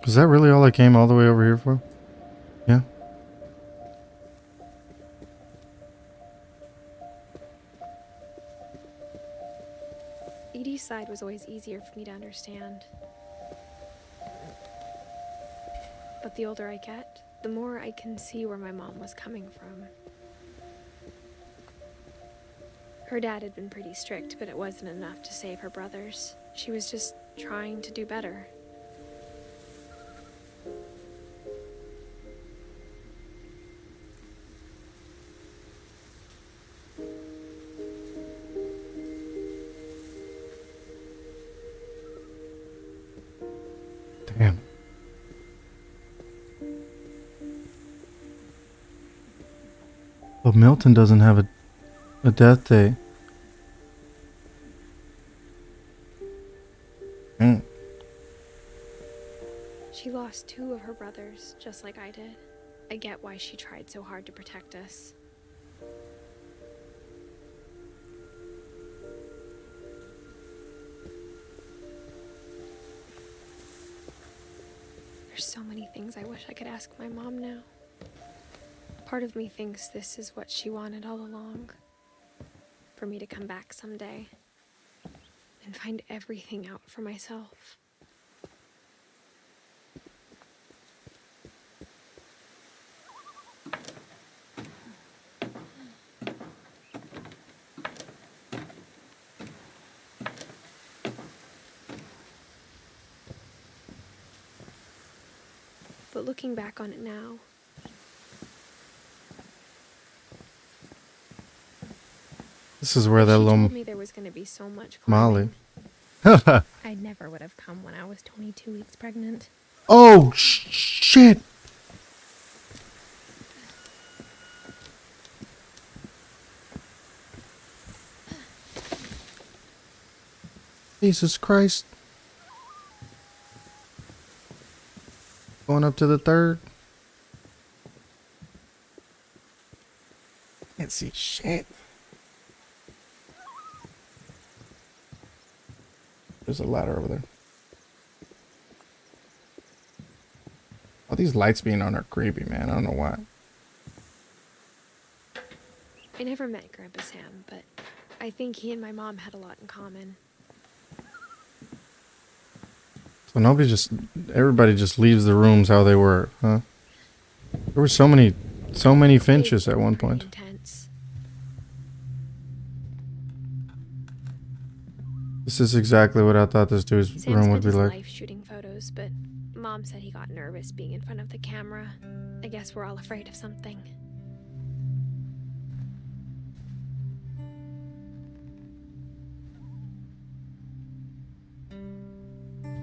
A: Is that really all I came all the way over here for? Yeah.
C: Edie's side was always easier for me to understand. But the older I get, the more I can see where my mom was coming from. Her dad had been pretty strict, but it wasn't enough to save her brothers. She was just trying to do better.
A: Damn. But Milton doesn't have a death day. Mm.
C: She lost 2 of her brothers, just like I did. I get why she tried so hard to protect us. There's so many things I wish I could ask my mom now. Part of me thinks this is what she wanted all along. For me to come back someday and find everything out for myself. But looking back on it now,
A: This is where that
C: she
A: little
C: told me there was going to be so much
A: Molly.
C: climbing. I never would have come when I was 22 weeks pregnant.
A: Oh, shit. Jesus Christ. Going up to the third. Can't see shit. There's a ladder over there. All these lights being on are creepy, man. I don't know why.
C: I never met Grandpa Sam, but I think he and my mom had a lot in common.
A: So everybody just leaves the rooms how they were, huh? There were so many Finches at one point.
C: Intense.
A: This is exactly what I thought this dude's
C: Sam
A: room would
C: spent
A: be
C: his
A: like.
C: life shooting photos, but Mom said he got nervous being in front of the camera. I guess we're all afraid of something.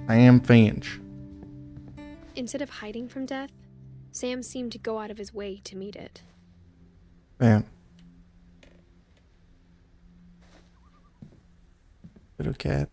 A: I am Finch.
C: Instead of hiding from death, Sam seemed to go out of his way to meet it.
A: Man. Little cat.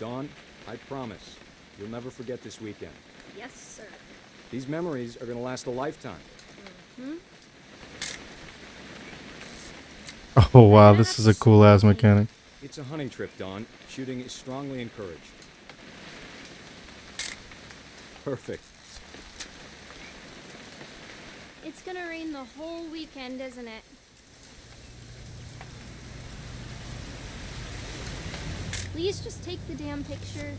K: Dawn, I promise, you'll never forget this weekend.
C: Yes, sir.
K: These memories are gonna last a lifetime.
A: Oh wow, this is a cool ass mechanic.
K: It's a hunting trip, Dawn. Shooting is strongly encouraged. Perfect.
E: It's gonna rain the whole weekend, isn't it? Please just take the damn picture.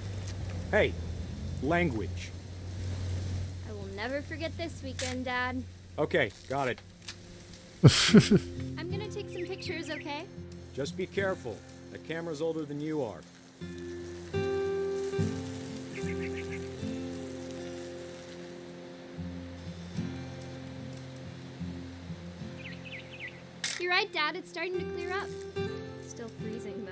K: Hey, language.
E: I will never forget this weekend, Dad.
K: Okay, got it.
E: I'm gonna take some pictures, okay?
K: Just be careful. The camera's older than you are.
E: You're right, Dad. It's starting to clear up. Still freezing, though.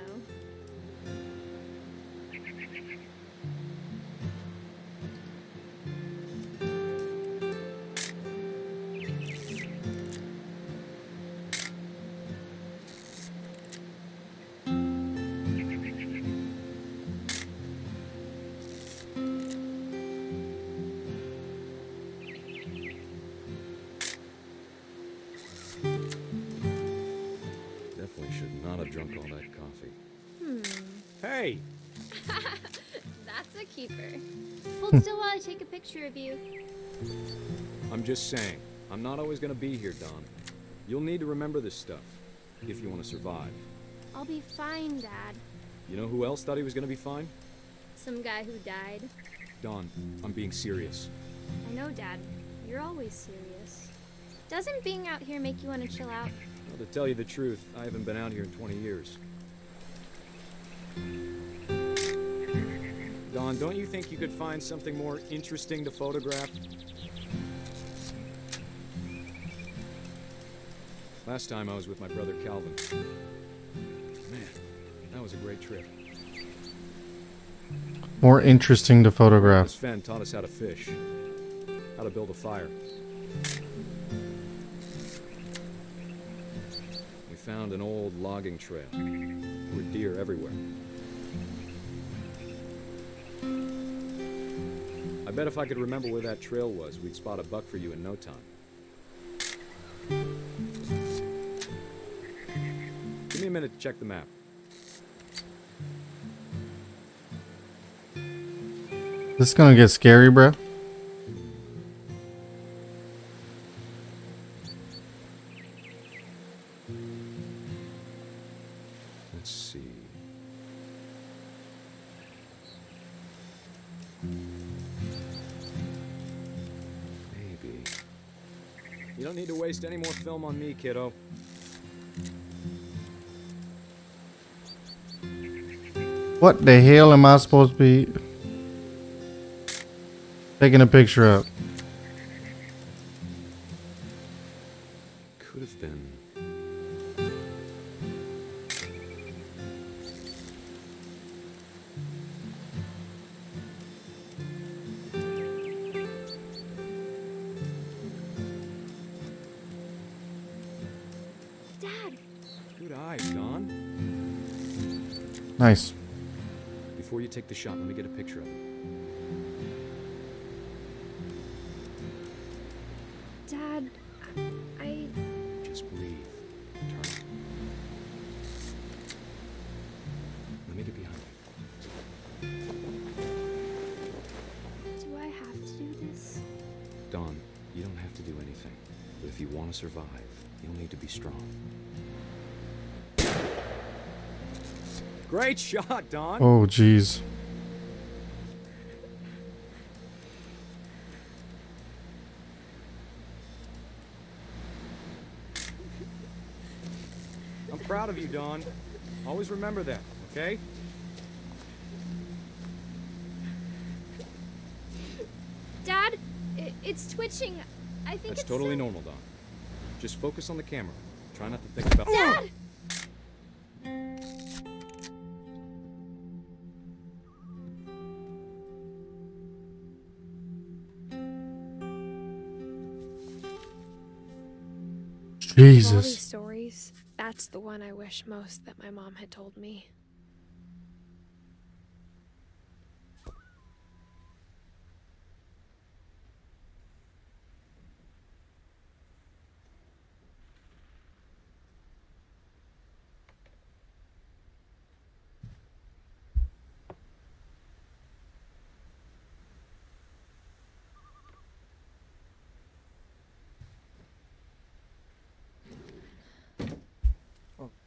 K: Definitely should not have drunk all that coffee. Hey!
E: That's a keeper. Hold still while I take a picture of you.
K: I'm just saying, I'm not always gonna be here, Dawn. You'll need to remember this stuff, if you want to survive.
E: I'll be fine, Dad.
K: You know who else thought he was gonna be fine?
E: Some guy who died.
K: Dawn, I'm being serious.
E: I know, Dad. You're always serious. Doesn't being out here make you want to chill out?
K: Well, to tell you the truth, I haven't been out here in 20 years. Dawn, don't you think you could find something more interesting to photograph? Last time I was with my brother Calvin. Man, that was a great trip.
A: More interesting to photograph.
K: Sven taught us how to fish, how to build a fire. We found an old logging trail. There were deer everywhere. I bet if I could remember where that trail was, we'd spot a buck for you in no time. Give me a minute to check the map.
A: This is gonna get scary, bro.
K: You don't need to waste any more film on me, kiddo.
A: What the hell am I supposed to be taking a picture of?
K: Could have been.
C: Dad!
K: Good eye, Don.
A: Nice.
K: Before you take the shot, let me get a picture of it.
C: Dad, I...
K: Just breathe. Turn. Let me get behind you.
C: Do I have to do this?
K: Don, you don't have to do anything. But if you want to survive, you'll need to be strong. Great shot, Don!
A: Oh, jeez.
K: I'm proud of you, Don. Always remember that, okay?
C: Dad, it's twitching. I think
K: That's
C: it's
K: totally normal, Don. Just focus on the camera. Try not to think about...
C: Dad! Of all these
A: Jesus.
C: stories, that's the one I wish most that my mom had told me.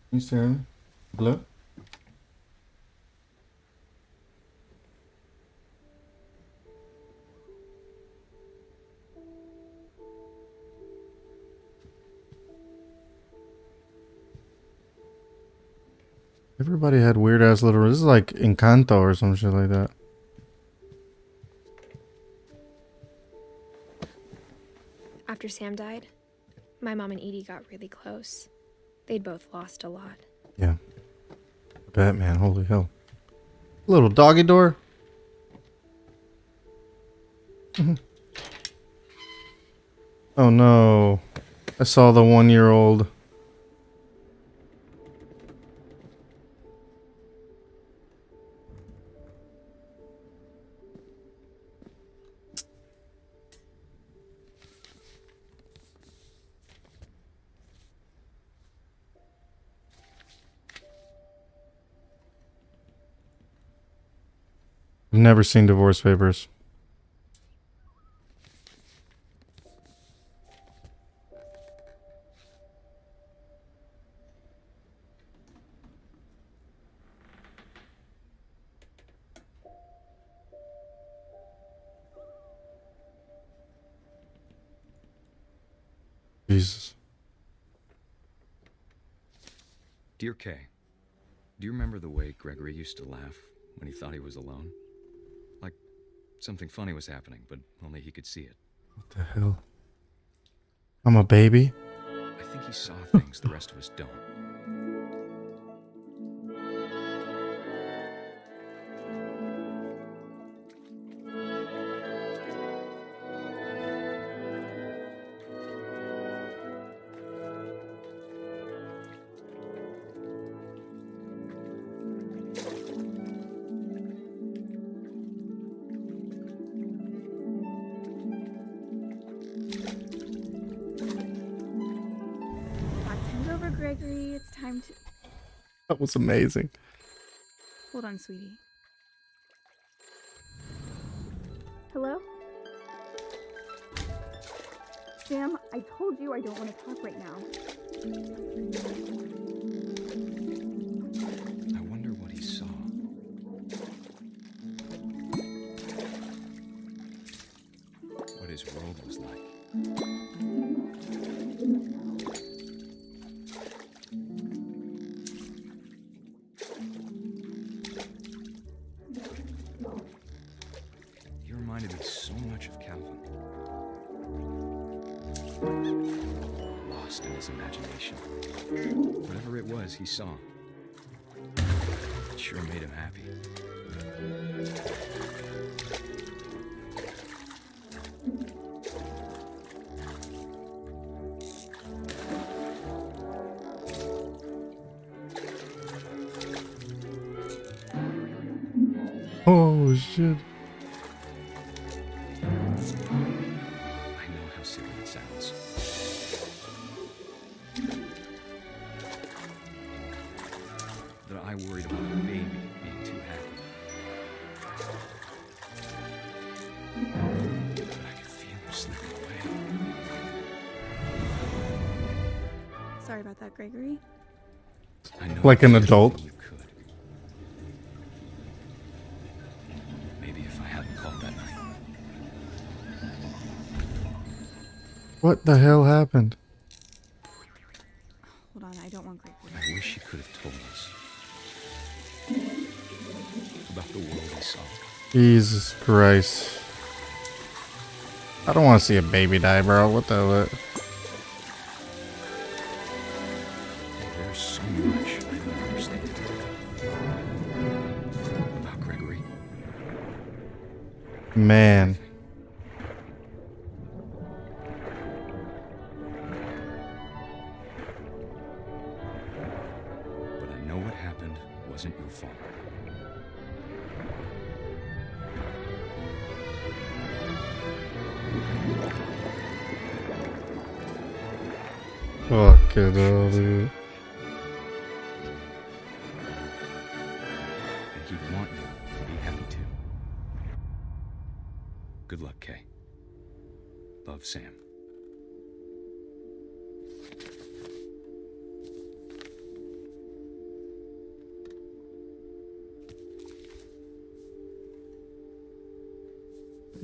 A: You staring? Hello? Everybody had weird ass little. This is like Encanto or some shit like that.
C: After Sam died, my mom and Edie got really close. They'd both lost a lot.
A: Yeah. I bet, man. Holy hell. Little doggy door. Oh no. I saw the 1-year-old. I've never seen divorce papers. Jesus.
K: Dear Kay, do you remember the way Gregory used to laugh when he thought he was alone? Like something funny was happening, but only he could see it.
A: What the hell? I'm a baby?
K: I think he saw things the rest of us don't.
L: Hand over, Gregory. It's time to...
A: That was amazing.
L: Hold on, sweetie. Hello? Sam, I told you I don't want to talk right now.
K: I wonder what he saw. What his robe was like. much of Calvin. Lost in his imagination. Whatever it was he saw, it sure made him happy.
A: Oh shit.
K: I know how silly it sounds. That I worried about a baby being too happy. But I could feel him slipping away.
L: Sorry about that, Gregory.
K: I know
A: Like
K: you
A: an
K: did
A: adult.
K: everything you could. Maybe if I hadn't called that night.
A: What the hell happened?
L: Hold on, I don't want Gregory.
K: I wish he could have told us about the world he saw.
A: Jesus Christ. I don't want to see a baby die, bro. What the what?
K: There's so much I don't understand about Gregory.
A: Man.
K: But I know what happened wasn't your fault.
A: Fucking hell, dude.
K: And he'd want you to be happy too. Good luck, Kay. Love, Sam.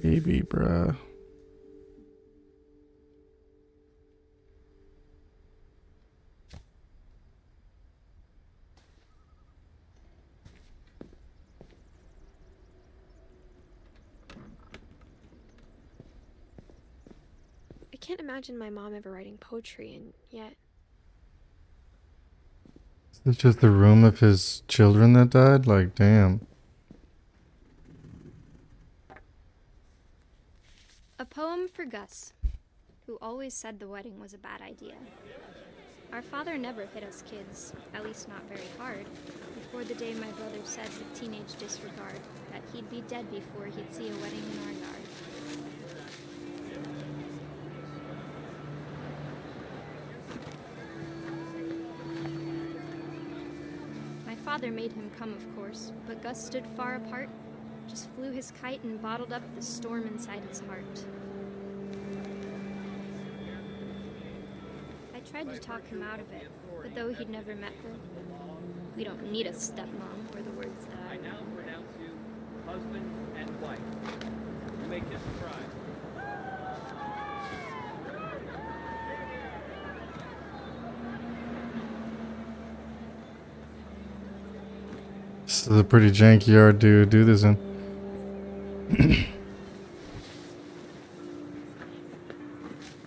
A: Baby, bruh.
C: I can't imagine my mom ever writing poetry, and yet
A: Is this just the room of his children that died? Like, damn.
C: A poem for Gus, who always said the wedding was a bad idea. Our father never hit us kids, at least not very hard, before the day my brother said with teenage disregard that he'd be dead before he'd see a wedding in our yard. My father made him come, of course, but Gus stood far apart, just flew his kite and bottled up the storm inside his heart. I tried to talk him out of it, but though he'd never met her, we don't need a stepmom, were the words that I
M: now pronounce you husband and wife. You may kiss the bride.
A: This is a pretty janky yard to do this in.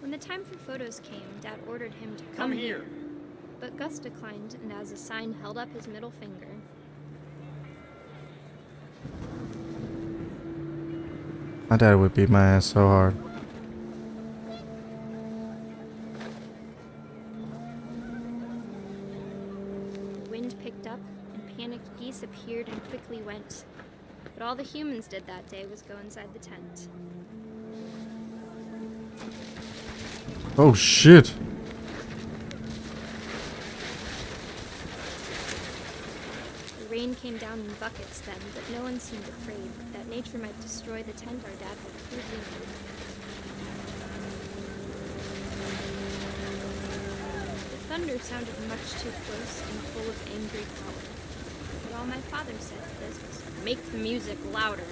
C: When the time for photos came, Dad ordered him to come here. But Gus declined, and as a sign held up his middle finger.
A: My dad would beat my ass so hard.
C: The wind picked up, and panicked geese appeared and quickly went. But all the humans did that day was go inside the tent.
A: Oh shit.
C: The rain came down in buckets then, but no one seemed afraid that nature might destroy the tent our dad had crudely made. The thunder sounded much too close and full of angry power. But all my father said to this was, "Make the music louder."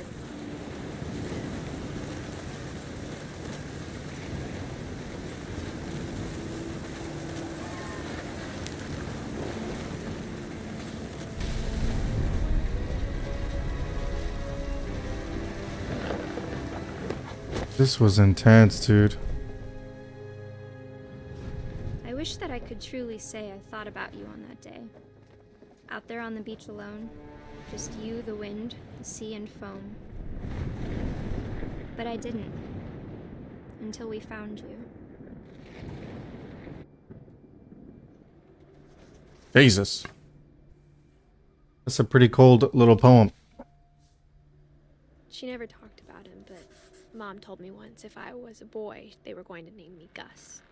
A: This was intense, dude.
C: I wish that I could truly say I thought about you on that day. Out there on the beach alone, just you, the wind, the sea, and foam. But I didn't. Until we found you.
A: Jesus. That's a pretty cold little poem.
C: She never talked about him, but Mom told me once if I was a boy, they were going to name me Gus.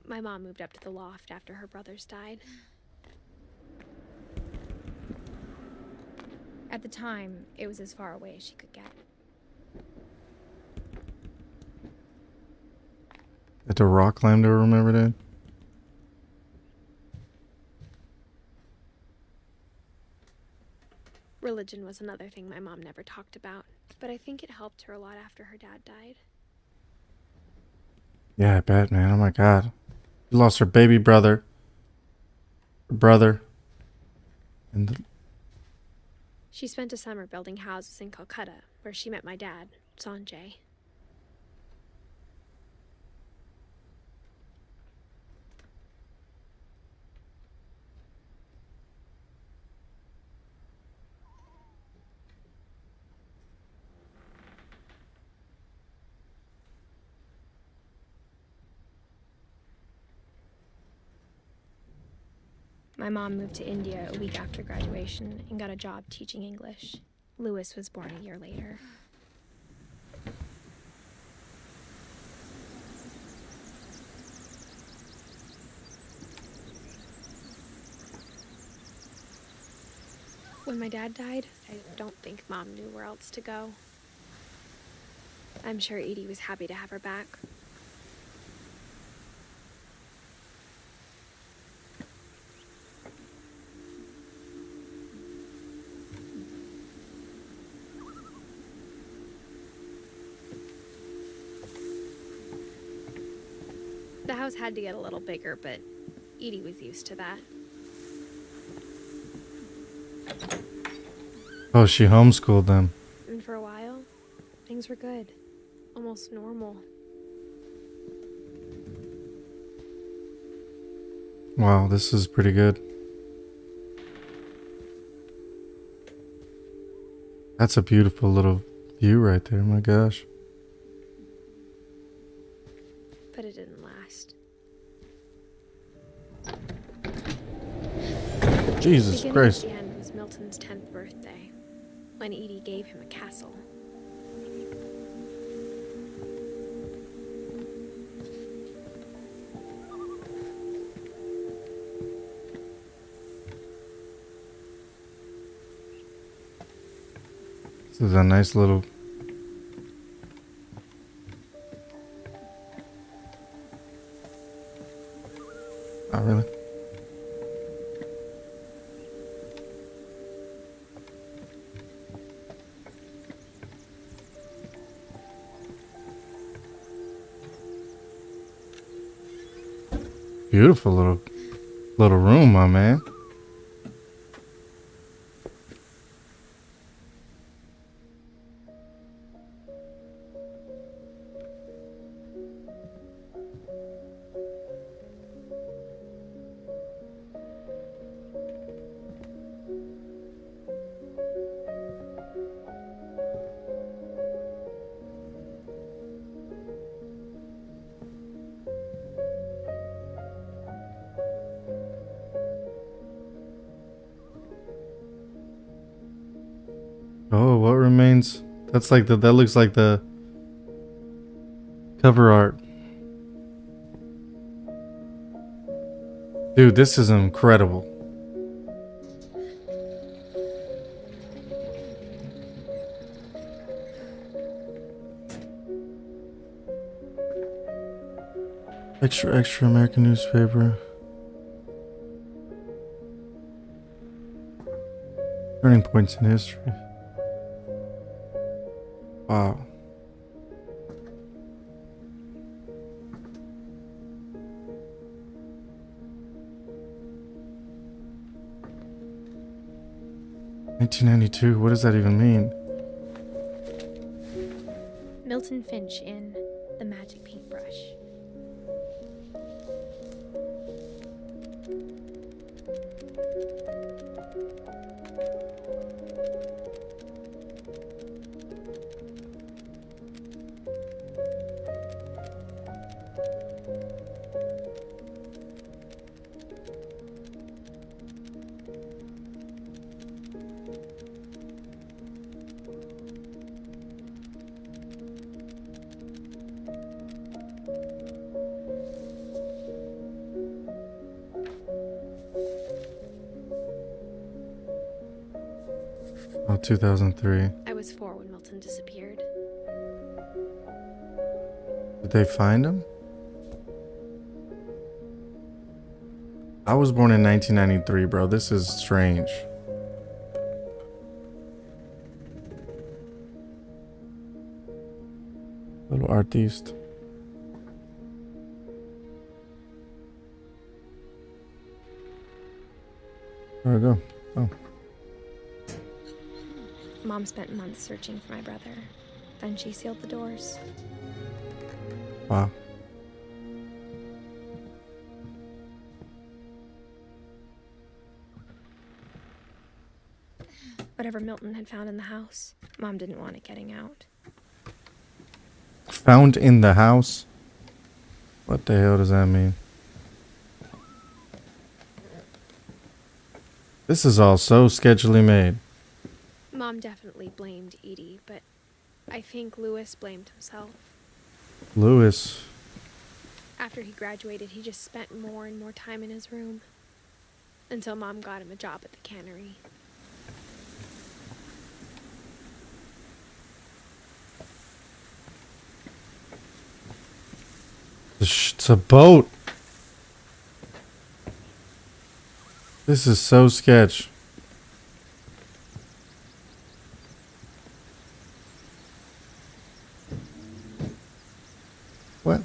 C: My mom moved up to the loft after her brothers died. At the time, it was as far away as she could get.
A: Had to rock climb to her room every day.
C: Religion was another thing my mom never talked about, but I think it helped her a lot after her dad died.
A: Yeah, I bet, man. Oh my god. She lost her baby brother. Her brother. And
C: She spent a summer building houses in Calcutta, where she met my dad, Sanjay. My mom moved to India a week after graduation and got a job teaching English. Louis was born a year later. When my dad died, I don't think Mom knew where else to go. I'm sure Edie was happy to have her back. The house had to get a little bigger, but Edie was used to that.
A: oh, she homeschooled them.
C: And for a while, things were good. Almost normal.
A: Wow, this is pretty good. That's a beautiful little view right there. My gosh.
C: But it didn't last.
A: Jesus
C: Beginning
A: Christ.
C: at the end was Milton's 10th birthday, when Edie gave him a castle.
A: This is a nice little... Oh, really? Beautiful little room, my man. Oh, what remains? That's like that looks like the cover art. Dude, this is incredible. Extra American newspaper. Turning points in history. Wow. $1992. What does that even mean?
C: Milton Finch in The Magic Paintbrush.
A: Oh, 2003.
C: I was 4 when Milton disappeared.
A: Did they find him? I was born in 1993, bro. This is strange. Little artiste. Where'd it go? Oh.
C: Mom spent months searching for my brother. Then she sealed the doors.
A: Wow.
C: Whatever Milton had found in the house, Mom didn't want it getting out.
A: Found in the house? What the hell does that mean? This is all so sketchily made.
C: Mom definitely blamed Edie, but I think Lewis blamed himself.
A: Lewis.
C: After he graduated, he just spent more and more time in his room. Until Mom got him a job at the cannery.
A: It's a boat. This is so sketch. What?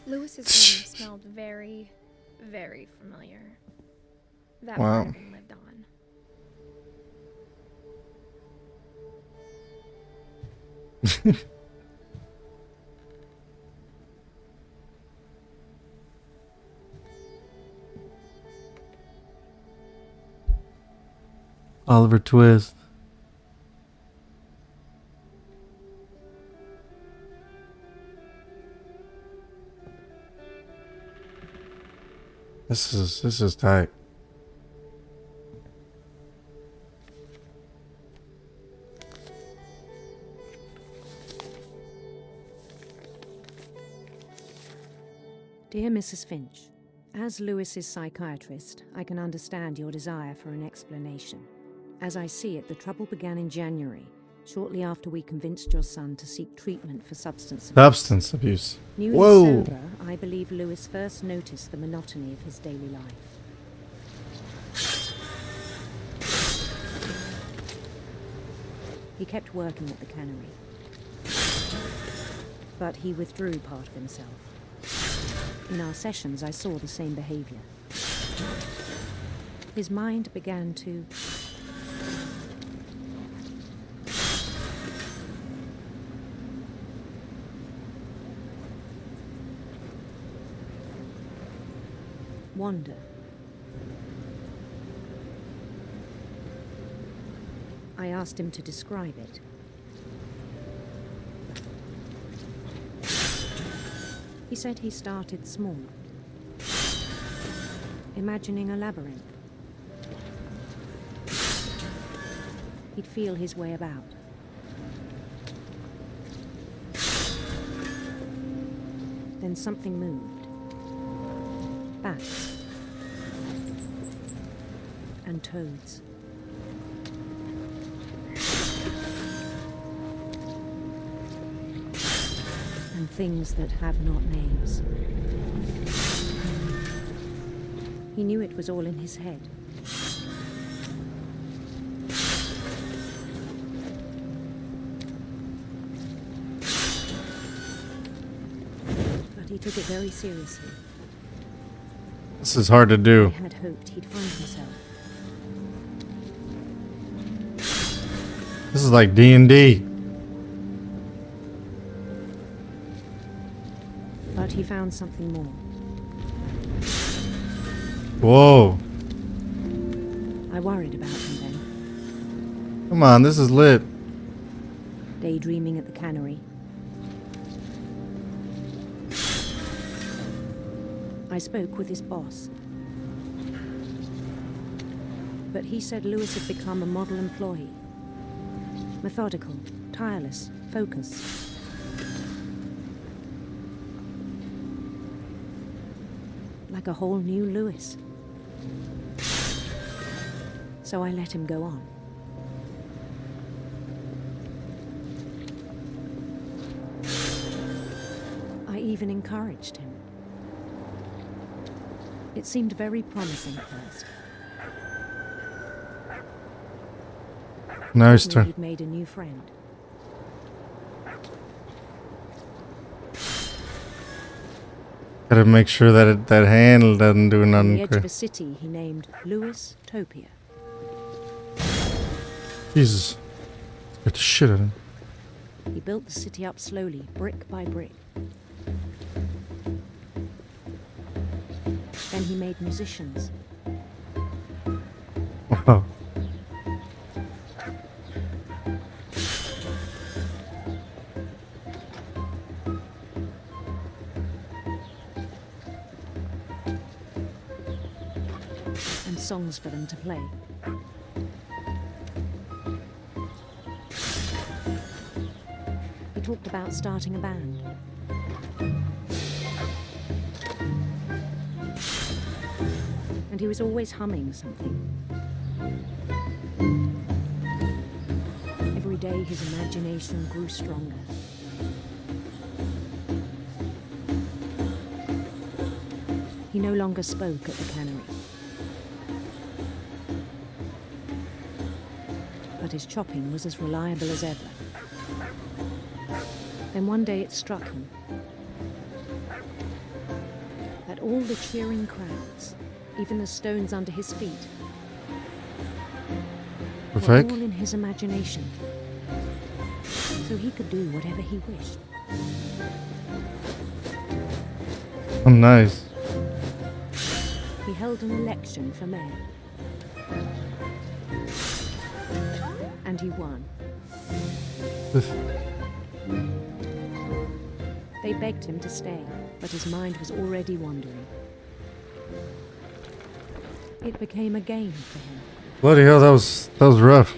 C: Lewis's room smelled very, very familiar. That
A: Wow.
C: part of him lived on.
A: Oliver Twist. This is tight.
N: Dear Mrs. Finch, as Lewis's psychiatrist, I can understand your desire for an explanation. As I see it, the trouble began in January, shortly after we convinced your son to seek treatment for substance abuse.
A: Substance abuse.
N: Newly
A: Whoa.
N: sober, I believe Lewis first noticed the monotony of his daily life. He kept working at the cannery, but he withdrew part of himself. In our sessions, I saw the same behavior. His mind began to wander. I asked him to describe it. He said he started small, imagining a labyrinth. He'd feel his way about. Then something moved. bats, and toads. And things that have not names. He knew it was all in his head. But he took it very seriously.
A: This is hard to do.
N: I had hoped he'd find himself.
A: This is like D&D.
N: But he found something more.
A: Whoa.
N: I worried about him then.
A: Come on, this is lit.
N: Daydreaming at the cannery. I spoke with his boss. But he said Lewis had become a model employee. Methodical, tireless, focused. Like a whole new Lewis. So I let him go on. I even encouraged him. It seemed very promising at first.
A: Nice
N: Suddenly
A: turn.
N: he'd made a new friend.
A: Gotta make sure that that handle doesn't do
N: On
A: nothing
N: the edge of
A: crazy.
N: a city he named Lewis Topia.
A: Jesus. Get the shit out of him.
N: He built the city up slowly, brick by brick. Then he made musicians.
A: Wow.
N: And songs for them to play. He talked about starting a band. And he was always humming something. Every day his imagination grew stronger. He no longer spoke at the cannery. But his chopping was as reliable as ever. Then one day it struck him that all the cheering crowds, even the stones under his feet, were
A: Perfect.
N: all in his imagination, so he could do whatever he wished.
A: Oh, nice.
N: He held an election for mayor. And he won. They begged him to stay, but his mind was already wandering. It became a game for him.
A: Bloody hell, that was rough.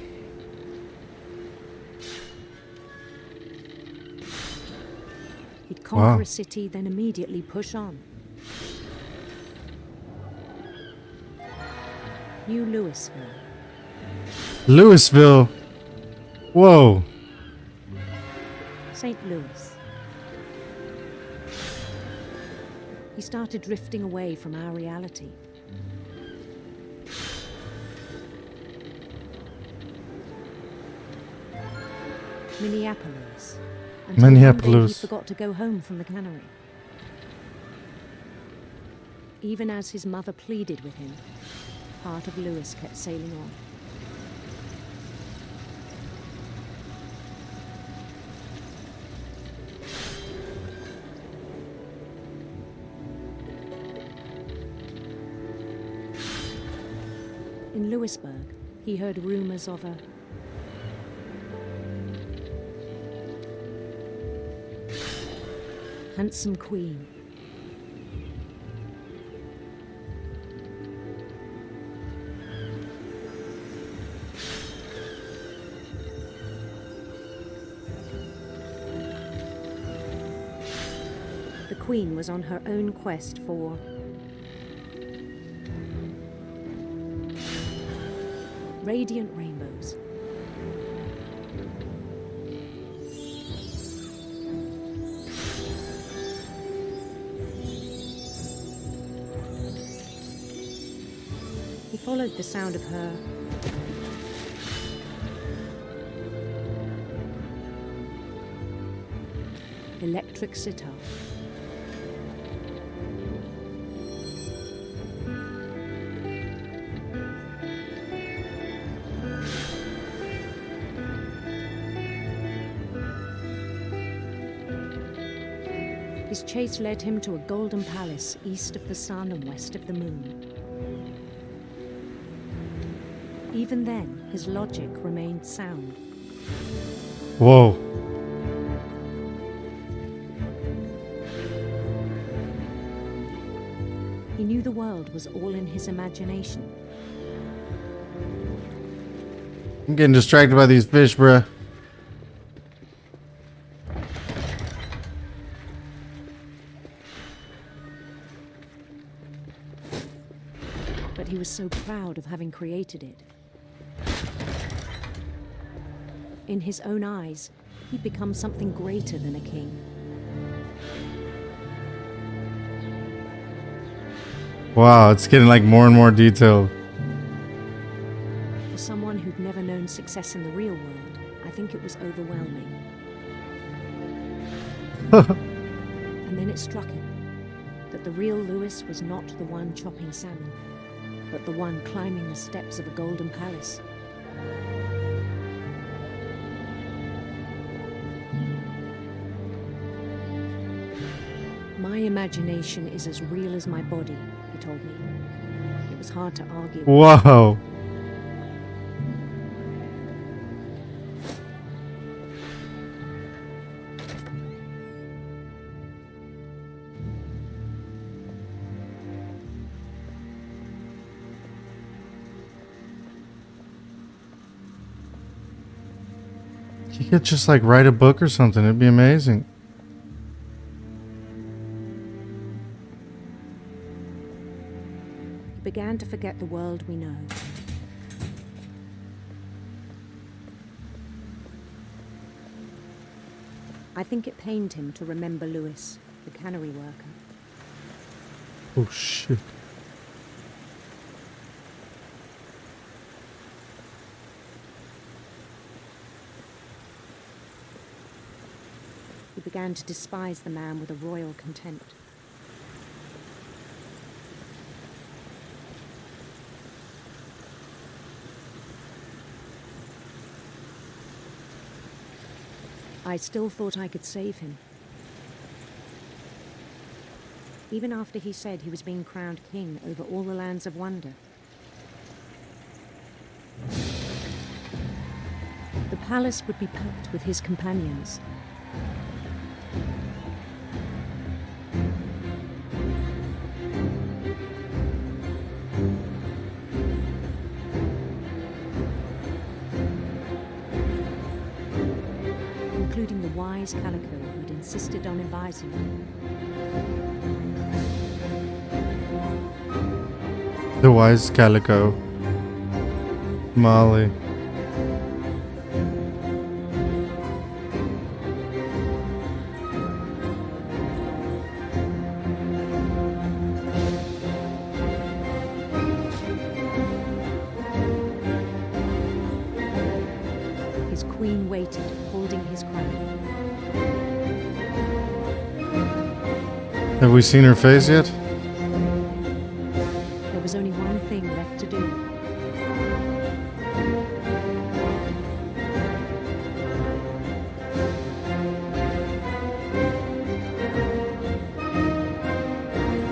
N: He'd conquer
A: Wow.
N: a city, then immediately push on. New Louisville.
A: Louisville. Whoa.
N: St. Louis. He started drifting away from our reality. Minneapolis. Until one day
A: Minneapolis.
N: he forgot to go home from the cannery. Even as his mother pleaded with him, part of Lewis kept sailing on. In Louisburg, he heard rumors of a handsome queen. The queen was on her own quest for radiant rainbows. He followed the sound of her electric sitar. His chase led him to a golden palace east of the sun and west of the moon. Even then, his logic remained sound.
A: Whoa.
N: He knew the world was all in his imagination.
A: I'm getting distracted by these fish, bruh.
N: But he was so proud of having created it. In his own eyes, he'd become something greater than a king.
A: Wow, it's getting like more and more detailed.
N: For someone who'd never known success in the real world, I think it was overwhelming. And then it struck him that the real Lewis was not the one chopping salmon, but the one climbing the steps of a golden palace. My imagination is as real as my body, he told me. It was hard to argue.
A: Whoa. You could just like write a book or something. It'd be amazing.
N: He began to forget the world we know. I think it pained him to remember Lewis, the cannery worker.
A: Oh shit.
N: He began to despise the man with a royal contempt. I still thought I could save him. Even after he said he was being crowned king over all the lands of wonder. The palace would be packed with his companions. Including the wise Calico who'd insisted on advising him.
A: The wise Calico. Molly.
N: His queen waited, holding his crown.
A: Have we seen her face yet?
N: There was only one thing left to do.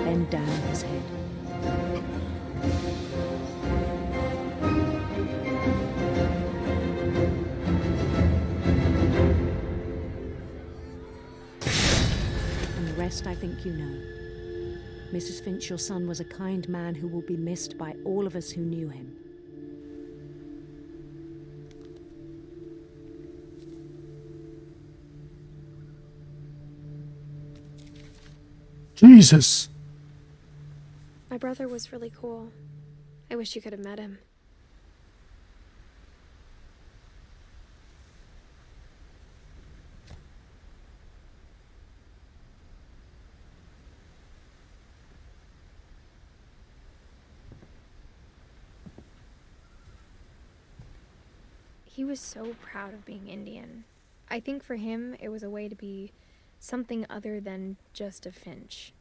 N: Bend down his head. And the rest I think you know. Mrs. Finch, your son was a kind man who will be missed by all of us who knew him.
A: Jesus.
C: My brother was really cool. I wish you could have met him. He was so proud of being Indian. I think for him, it was a way to be something other than just a Finch.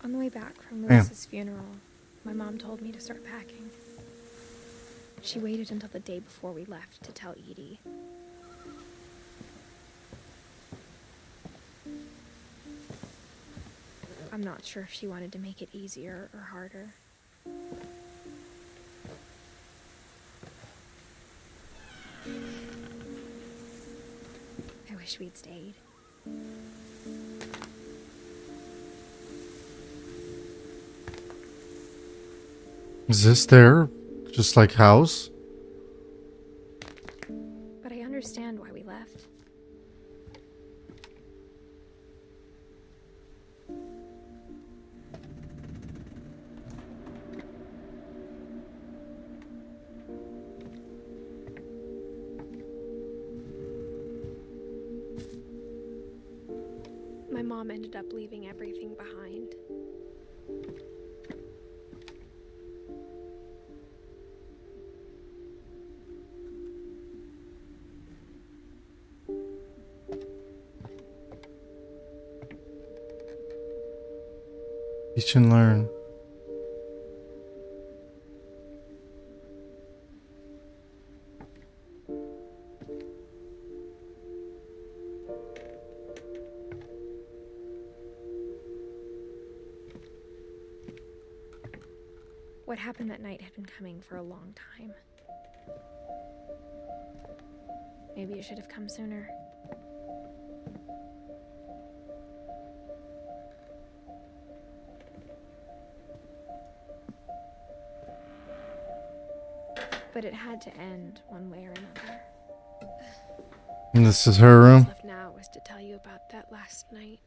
C: On the way back from Lewis's funeral, my mom told me to start packing. She waited until the day before we left to tell Edie. I'm not sure if she wanted to make it easier or harder. I wish we'd stayed.
A: Is this their just like house?
C: But I understand why we left. My mom ended up leaving everything behind.
A: Teach and learn.
C: What happened that night had been coming for a long time. Maybe it should have come sooner. But it had to end one way or another.
A: And this is her room.
C: What's left now was to tell you about that last night.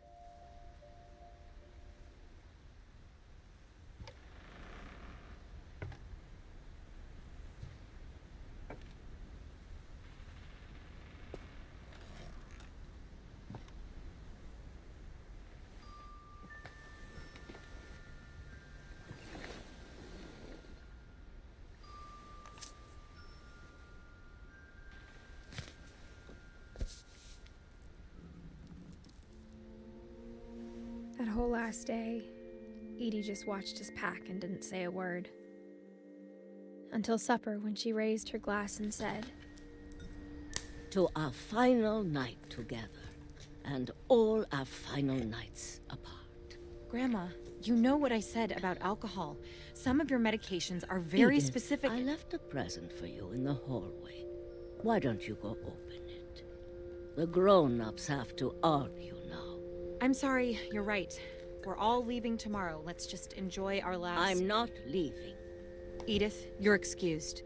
C: That whole last day, Edie just watched us pack and didn't say a word. Until supper, when she raised her glass and said,
O: "To our final night together, and all our final nights apart."
P: Grandma, you know what I said about alcohol. Some of your medications are very
O: Edith,
P: specific.
O: I left a present for you in the hallway. Why don't you go open it? The grown-ups have to argue now.
P: I'm sorry, you're right. We're all leaving tomorrow. Let's just enjoy our last...
O: I'm not leaving.
P: Edith, you're excused.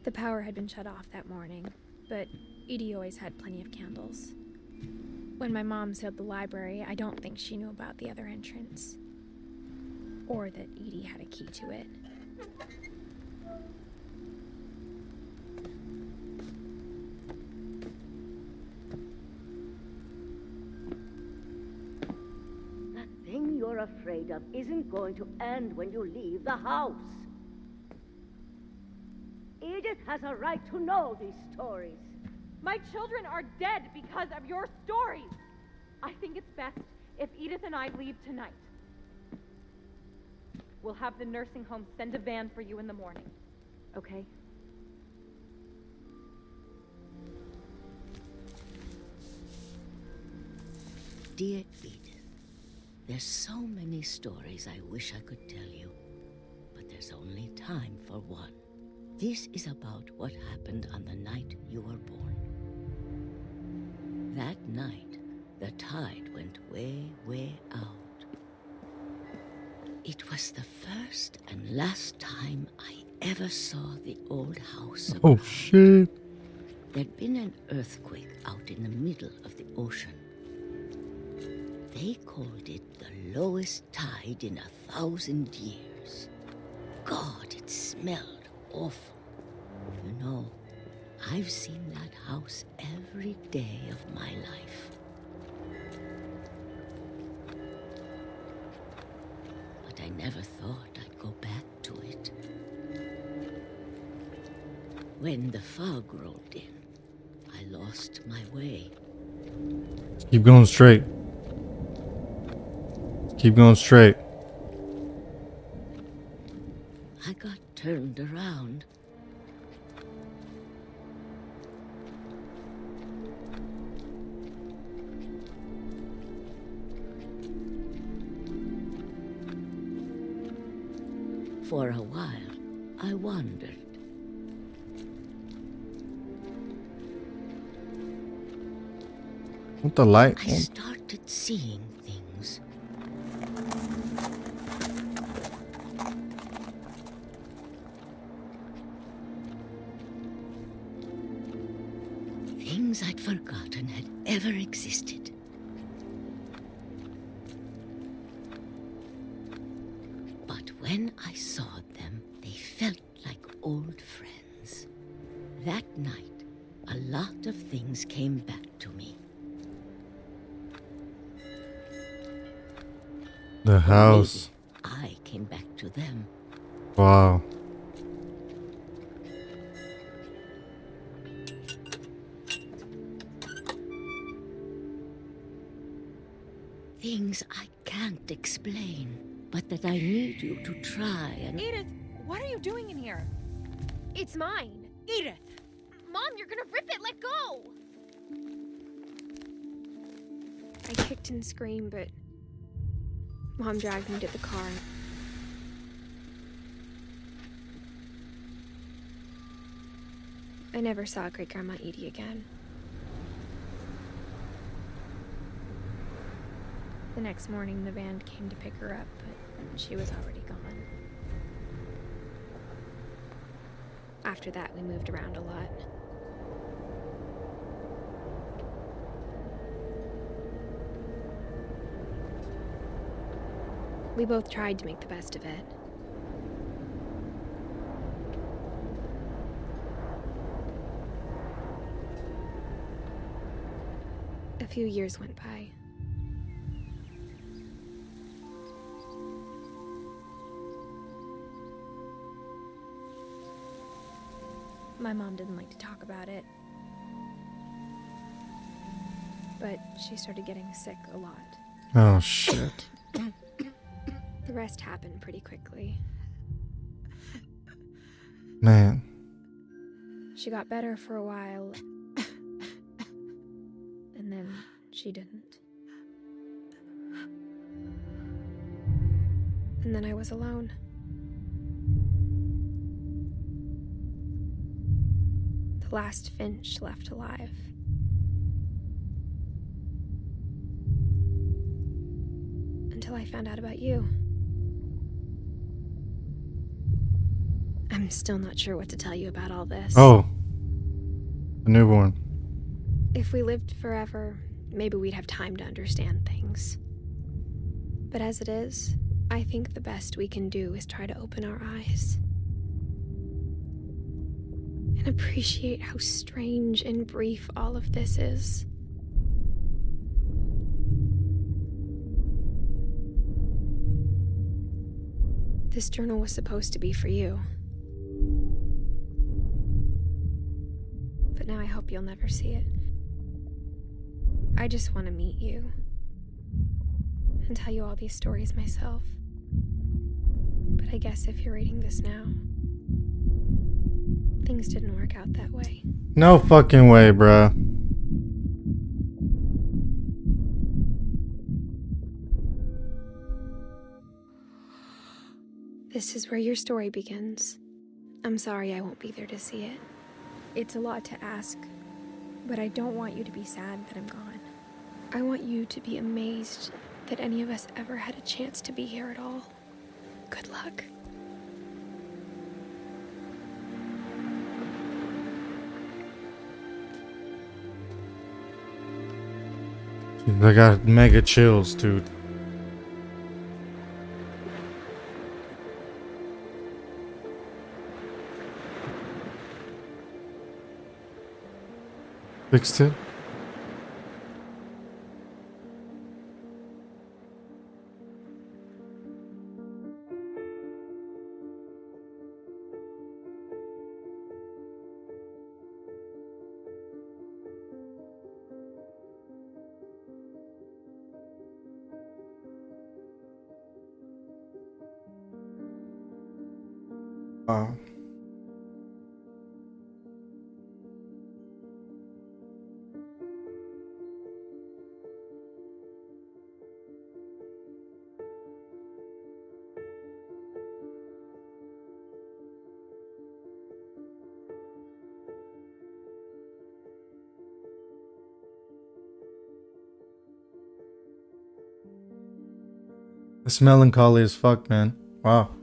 C: The power had been shut off that morning, but Edie always had plenty of candles. When my mom sealed the library, I don't think she knew about the other entrance. Or that Edie had a key to it.
O: That thing you're afraid of isn't going to end when you leave the house. Edith has a right to know these stories.
L: My children are dead because of your stories. I think it's best if Edith and I leave tonight. We'll have the nursing home send a van for you in the morning, okay?
O: Dear Edith, there's so many stories I wish I could tell you, but there's only time for one. This is about what happened on the night you were born. That night, the tide went way, way out. It was the first and last time I ever saw the old house.
A: Oh, shit.
O: There'd been an earthquake out in the middle of the ocean. They called it the lowest tide in 1,000 years. God, it smelled awful. You know, I've seen that house every day of my life. But I never thought I'd go back to it. When the fog rolled in, I lost my way.
A: Keep going straight. Keep going straight.
O: I got turned around. For a while, I wandered.
A: What the light?
O: I started seeing things. Things I'd forgotten had ever existed. But when I saw them, they felt like old friends. That night, a lot of things came back to me.
A: The house.
O: I came back to them.
A: Wow.
O: Things I can't explain, but that I need you to try and...
L: Edith, what are you doing in here?
C: It's mine.
L: Edith!
C: Mom, you're gonna rip it. Let go. I kicked and screamed, but Mom dragged me to the car. I never saw Great-Grandma Edie again. The next morning, the band came to pick her up, but she was already gone. After that, we moved around a lot. We both tried to make the best of it. A few years went by. My mom didn't like to talk about it, but she started getting sick a lot.
A: Oh, shit.
C: The rest happened pretty quickly.
A: Man.
C: She got better for a while, and then she didn't. And then I was alone. The last Finch left alive. Until I found out about you. I'm still not sure what to tell you about all this.
A: Oh. A newborn.
C: If we lived forever, maybe we'd have time to understand things. But as it is, I think the best we can do is try to open our eyes. And appreciate how strange and brief all of this is. This journal was supposed to be for you. But now I hope you'll never see it. I just want to meet you and tell you all these stories myself. But I guess if you're reading this now, things didn't work out that way.
A: No fucking way, bruh.
C: This is where your story begins. I'm sorry I won't be there to see it. It's a lot to ask, but I don't want you to be sad that I'm gone. I want you to be amazed that any of us ever had a chance to be here at all. Good luck.
A: I got mega chills, dude. Fixed it. Wow. It's melancholy as fuck, man. Wow.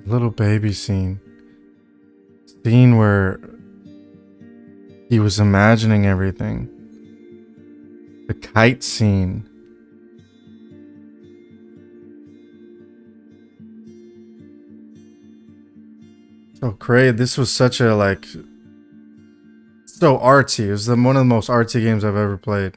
A: Little baby scene. Scene where he was imagining everything. The kite scene. So great. This was such a like so artsy. It was one of the most artsy games I've ever played.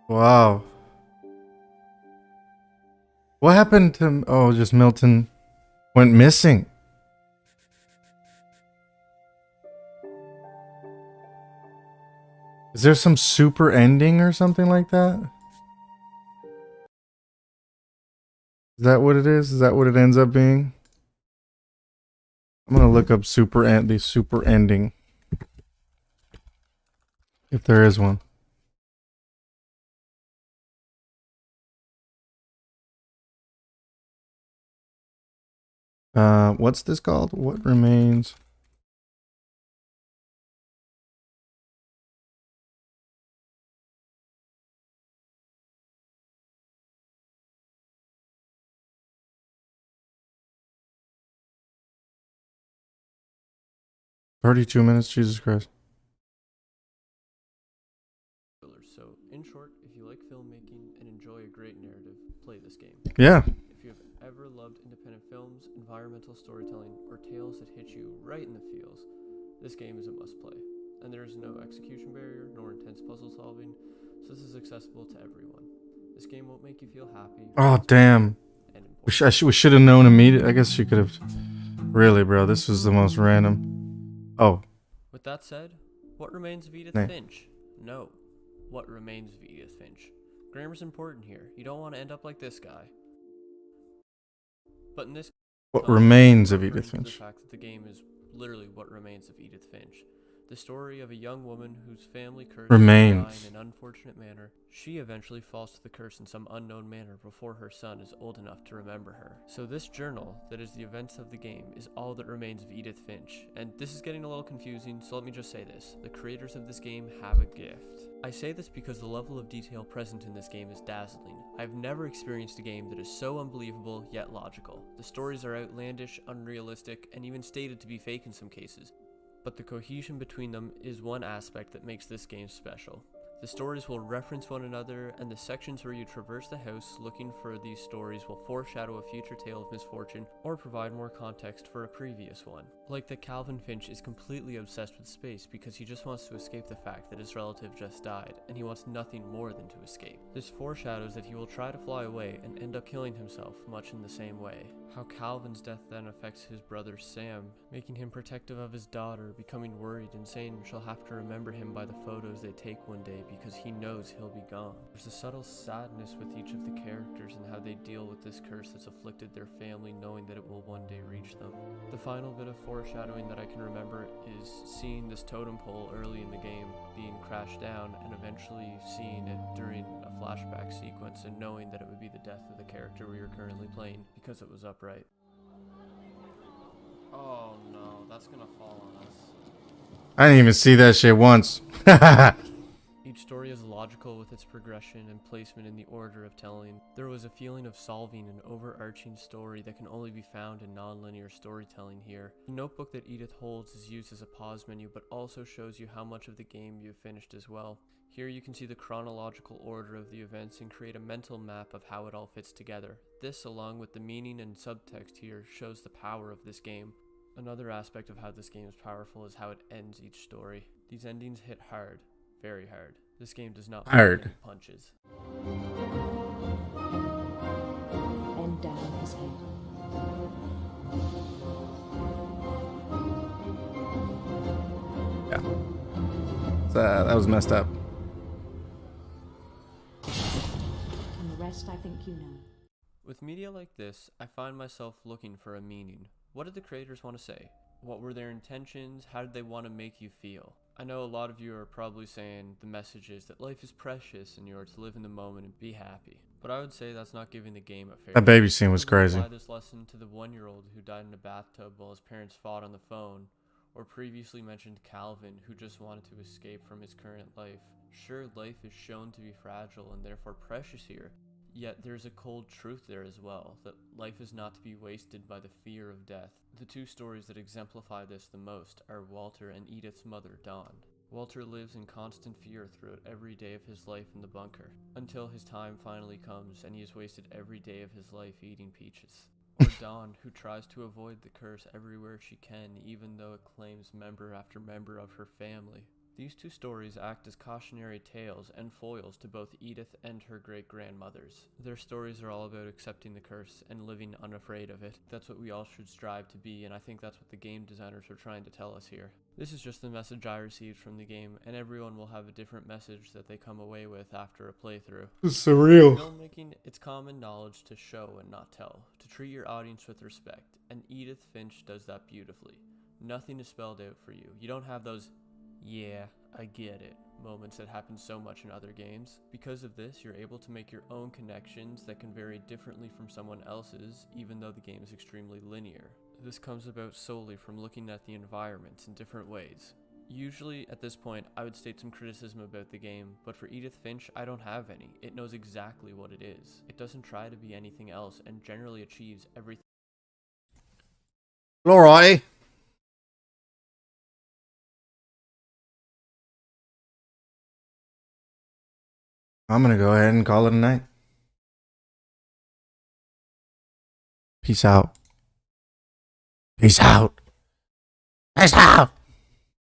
A: Wow. What happened to... Oh, just Milton went missing. Is there some super ending or something like that? Is that what it is? Is that what it ends up being? I'm gonna look up the super ending. If there is one. What's this called? What remains? "32 minutes, Jesus Christ."
Q: So, in short, if you like filmmaking and enjoy a great narrative, play this game.
A: Yeah.
Q: If you have ever loved independent films, environmental storytelling, or tales that hit you right in the feels, this game is a must-play. And there is no execution barrier nor intense puzzle solving, so this is accessible to everyone. This game won't make you feel happy.
A: Oh, damn. We should have known immediately. I guess you could have. Really, bro, this was the most random. Oh.
Q: With that said, what remains of Edith
A: Nah.
Q: Finch? No. What remains of Edith Finch? Grammar's important here. You don't want to end up like this guy. But in this
A: What remains of
Q: referring
A: Edith
Q: to the
A: Finch?
Q: fact that the game is literally what remains of Edith Finch. The story of a young woman whose family curse
A: Remains.
Q: die in an unfortunate manner. She eventually falls to the curse in some unknown manner before her son is old enough to remember her. So this journal, that is the events of the game, is all that remains of Edith Finch. And this is getting a little confusing, so let me just say this. The creators of this game have a gift. I say this because the level of detail present in this game is dazzling. I've never experienced a game that is so unbelievable yet logical. The stories are outlandish, unrealistic, and even stated to be fake in some cases. But the cohesion between them is one aspect that makes this game special. The stories will reference one another, and the sections where you traverse the house looking for these stories will foreshadow a future tale of misfortune or provide more context for a previous one. Like that Calvin Finch is completely obsessed with space because he just wants to escape the fact that his relative just died, and he wants nothing more than to escape. This foreshadows that he will try to fly away and end up killing himself much in the same way. How Calvin's death then affects his brother Sam, making him protective of his daughter, becoming worried and saying she'll have to remember him by the photos they take one day because he knows he'll be gone. There's a subtle sadness with each of the characters and how they deal with this curse that's afflicted their family, knowing that it will one day reach them. The final bit of foreshadowing that I can remember is seeing this totem pole early in the game being crashed down and eventually seeing it during a flashback sequence and knowing that it would be the death of the character we are currently playing because it was upright. Oh no, that's gonna fall on us.
A: I didn't even see that shit once.
Q: Each story is logical with its progression and placement in the order of telling. There was a feeling of solving an overarching story that can only be found in non-linear storytelling here. The notebook that Edith holds is used as a pause menu, but also shows you how much of the game you've finished as well. Here you can see the chronological order of the events and create a mental map of how it all fits together. This, along with the meaning and subtext here, shows the power of this game. Another aspect of how this game is powerful is how it ends each story. These endings hit hard. Very hard. This game does not
A: Hard.
Q: pull any punches.
N: Bend down his head.
A: Yeah. That was messed up.
N: And the rest I think you know.
Q: With media like this, I find myself looking for a meaning. What did the creators want to say? What were their intentions? How did they want to make you feel? I know a lot of you are probably saying the message is that life is precious and you are to live in the moment and be happy. But I would say that's not giving the game a fair
A: That baby scene was crazy.
Q: Apply this lesson to the 1-year-old who died in a bathtub while his parents fought on the phone, or previously mentioned Calvin who just wanted to escape from his current life. Sure, life is shown to be fragile and therefore precious here, yet there's a cold truth there as well, that life is not to be wasted by the fear of death. The two stories that exemplify this the most are Walter and Edith's mother, Dawn. Walter lives in constant fear throughout every day of his life in the bunker, until his time finally comes and he has wasted every day of his life eating peaches. Or Dawn, who tries to avoid the curse everywhere she can, even though it claims member after member of her family. These two stories act as cautionary tales and foils to both Edith and her great-grandmothers. Their stories are all about accepting the curse and living unafraid of it. That's what we all should strive to be, and I think that's what the game designers are trying to tell us here. This is just the message I received from the game, and everyone will have a different message that they come away with after a playthrough.
A: Surreal.
Q: In filmmaking, it's common knowledge to show and not tell, to treat your audience with respect, and Edith Finch does that beautifully. Nothing is spelled out for you. You don't have those "yeah, I get it" moments that happen so much in other games. Because of this, you're able to make your own connections that can vary differently from someone else's, even though the game is extremely linear. This comes about solely from looking at the environments in different ways. Usually, at this point, I would state some criticism about the game, but for Edith Finch, I don't have any. It knows exactly what it is. It doesn't try to be anything else, and generally achieves everything.
A: Alrighty. I'm gonna go ahead and call it a night. Peace out. Peace out. Peace out.